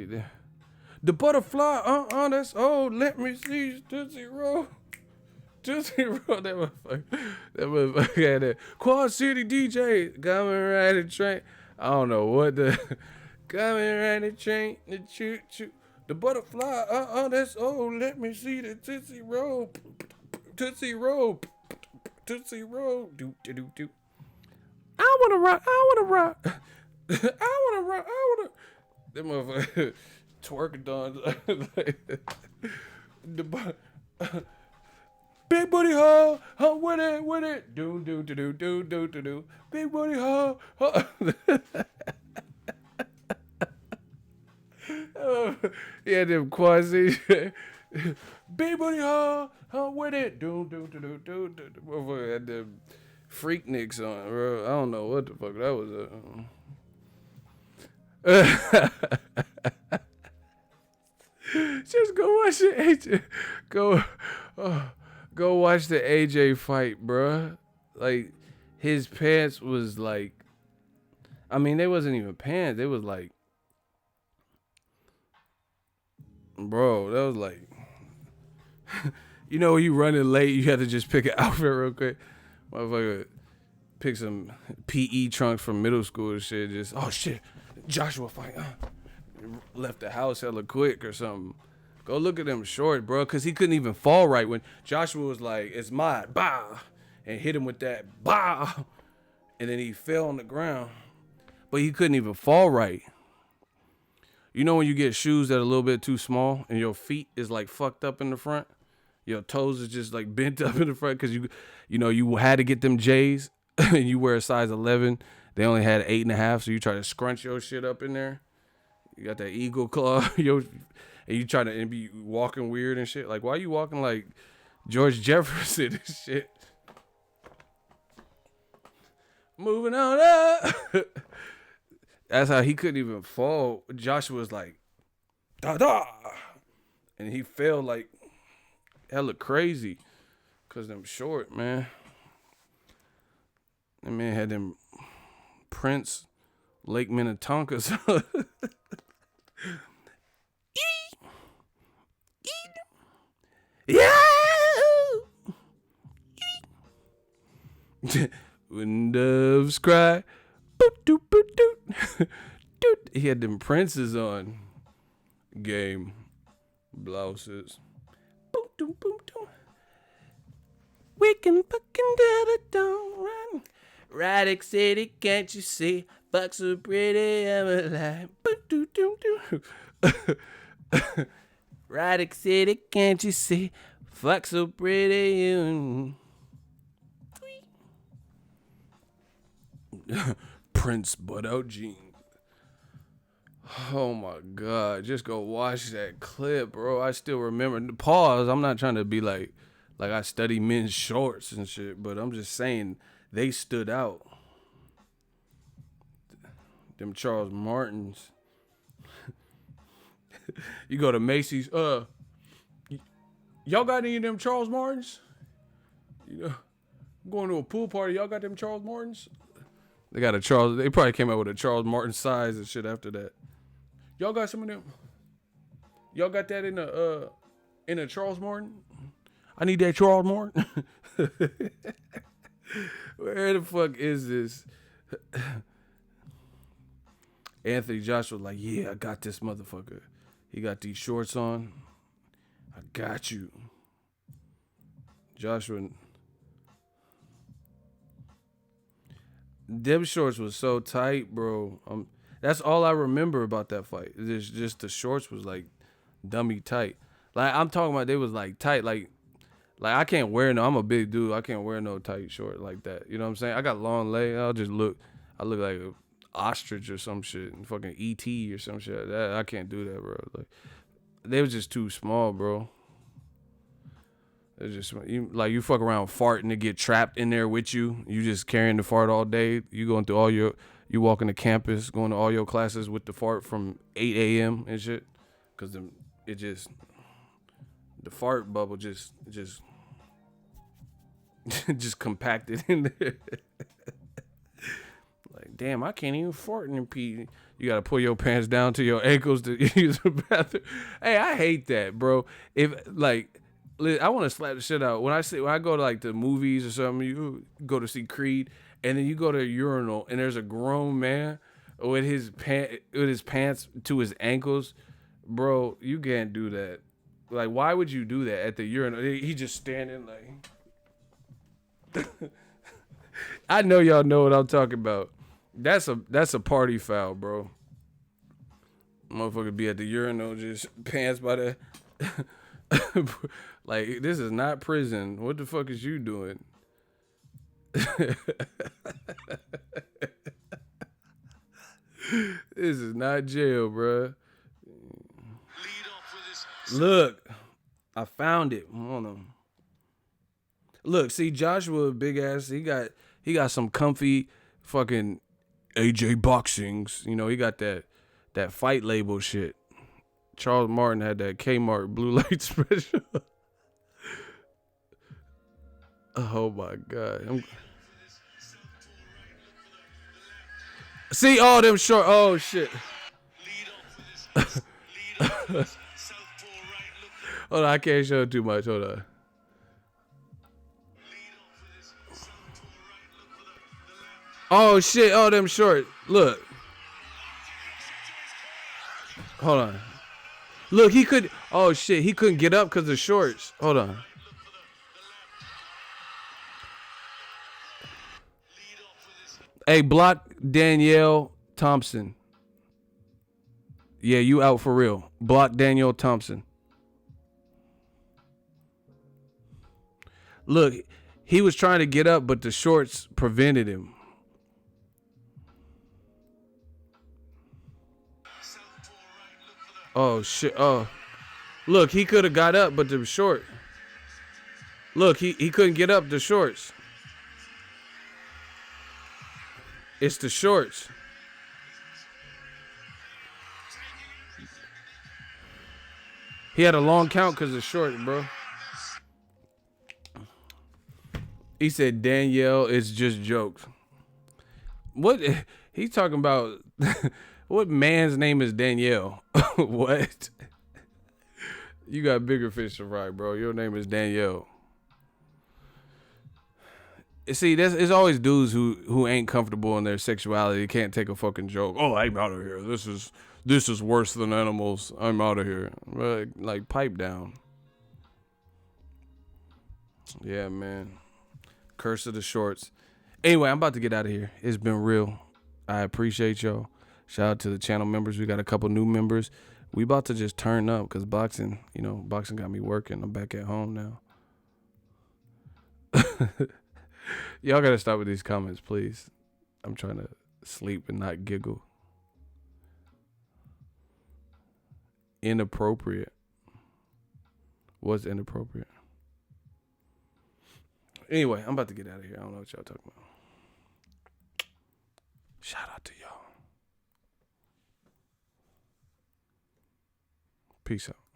The butterfly, that's let me see Tootsie Roll. Tootsie Roll, that motherfucker had that. Quad City DJ, coming right at train. I don't know what the, coming right at train, the choo-choo. The butterfly, that's let me see the Tootsie Roll. Tootsie Roll. Tootsie Roll. Do. I wanna rock. I wanna rock. I wanna rock. I wanna. That motherfucker twerking dons. Big booty hoe, with it, do. Big booty hoe, yeah, them quasi. Big booty hoe, with it, do. Motherfucker had them Freakniks on, bro. I don't know what the fuck that was. Just go watch the AJ. Go watch the AJ fight, bruh. Like, his pants was like, I mean, they wasn't even pants. They was like, bro, that was like, you know, when you running late, you had to just pick an outfit real quick. Motherfucker, pick some PE trunks from middle school and shit. Just, oh shit, Joshua fight. Left the house hella quick or something. Go look at them short, bro, because he couldn't even fall right when Joshua was like, it's mine, bah, and hit him with that, bah, and then he fell on the ground, but he couldn't even fall right. You know when you get shoes that are a little bit too small and your feet is like fucked up in the front? Your toes is just like bent up in the front because you had to get them J's and you wear a size 11. They only had 8.5, so you try to scrunch your shit up in there. You got that eagle claw, and you try to be walking weird and shit. Like, why are you walking like George Jefferson and shit? Moving on up. That's how he couldn't even fall. Joshua was like, da. And he fell like hella crazy. Because them short, man. That man had them Prince Lake Minnetonka's. Yeah. When doves cry, boot doot boot doot. Doot. He had them Princes on. Game blouses. Boot doot boot doot. We can fucking do it, don't run. Radic City, can't you see? Bucks are pretty, I'm alive. Boot doot doot doot. Radic City, can't you see? Fuck so pretty, you. Prince butt out jeans. Oh my God. Just go watch that clip, bro. I still remember. Pause. I'm not trying to be like I study men's shorts and shit, but I'm just saying they stood out. Them Charles Martins. You go to Macy's, y'all got any of them Charles Martins? You know, going to a pool party, y'all got them Charles Martins? They probably came out with a Charles Martin size and shit after that. Y'all got some of them? Y'all got that in a Charles Martin? I need that Charles Martin. Where the fuck is this? Anthony Joshua like, yeah, I got this motherfucker. He got these shorts on. I got you. Joshua. Them shorts was so tight, bro. That's all I remember about that fight. It's just the shorts was like dummy tight. Like, I'm talking about they was like tight. Like I can't wear I'm a big dude. I can't wear no tight short like that. You know what I'm saying? I got long legs. I look like a ostrich or some shit, and fucking ET or some shit. I can't do that, bro. Like, they was just too small, bro. It's just you fuck around farting to get trapped in there with you. You just carrying the fart all day. You going through you walking to campus, going to all your classes with the fart from 8 a.m. and shit. Cause the fart bubble just compacted in there. Like, damn, I can't even fart in pee. You gotta pull your pants down to your ankles to use the bathroom. Hey, I hate that, bro. If like, I want to slap the shit out when I go to like the movies or something. You go to see Creed, and then you go to a urinal, and there's a grown man with his pants to his ankles, bro. You can't do that. Like, why would you do that at the urinal? He just standing like. I know y'all know what I'm talking about. That's a party foul, bro. Motherfucker be at the urinal just pants by the. Like, this is not prison. What the fuck is you doing? This is not jail, bruh. Look, I found it. Hold on. Look, see Joshua, big ass. He got some comfy fucking AJ boxings. You know, he got that fight label shit. Charles Martin had that Kmart blue light special. Oh my god. See all them short. Oh shit. Hold on, I can't show too much. Hold on. Oh shit! Oh, them short. Look. Hold on. Look, he could. Oh shit! He couldn't get up because of shorts. Hold on. Hey, block Danielle Thompson. Yeah, you out for real. Block Danielle Thompson. Look, he was trying to get up, but the shorts prevented him. Oh shit! Oh, look, he could have got up, but the short. Look, he couldn't get up the shorts. It's the shorts. He had a long count because of short, bro. He said Danielle is just jokes. What he's talking about? What man's name is Danielle? What? You got bigger fish to fry, bro. Your name is Danielle. See, it's always dudes who ain't comfortable in their sexuality, can't take a fucking joke. Oh, I'm out of here. This is worse than animals. I'm out of here. Like pipe down. Yeah, man. Curse of the shorts. Anyway, I'm about to get out of here. It's been real. I appreciate y'all. Shout out to the channel members. We got a couple new members. We about to just turn up because boxing got me working. I'm back at home now. Y'all gotta stop with these comments, please. I'm trying to sleep and not giggle. Inappropriate. What's inappropriate? Anyway, I'm about to get out of here. I don't know what y'all talking about. Shout out to y'all. Peace out.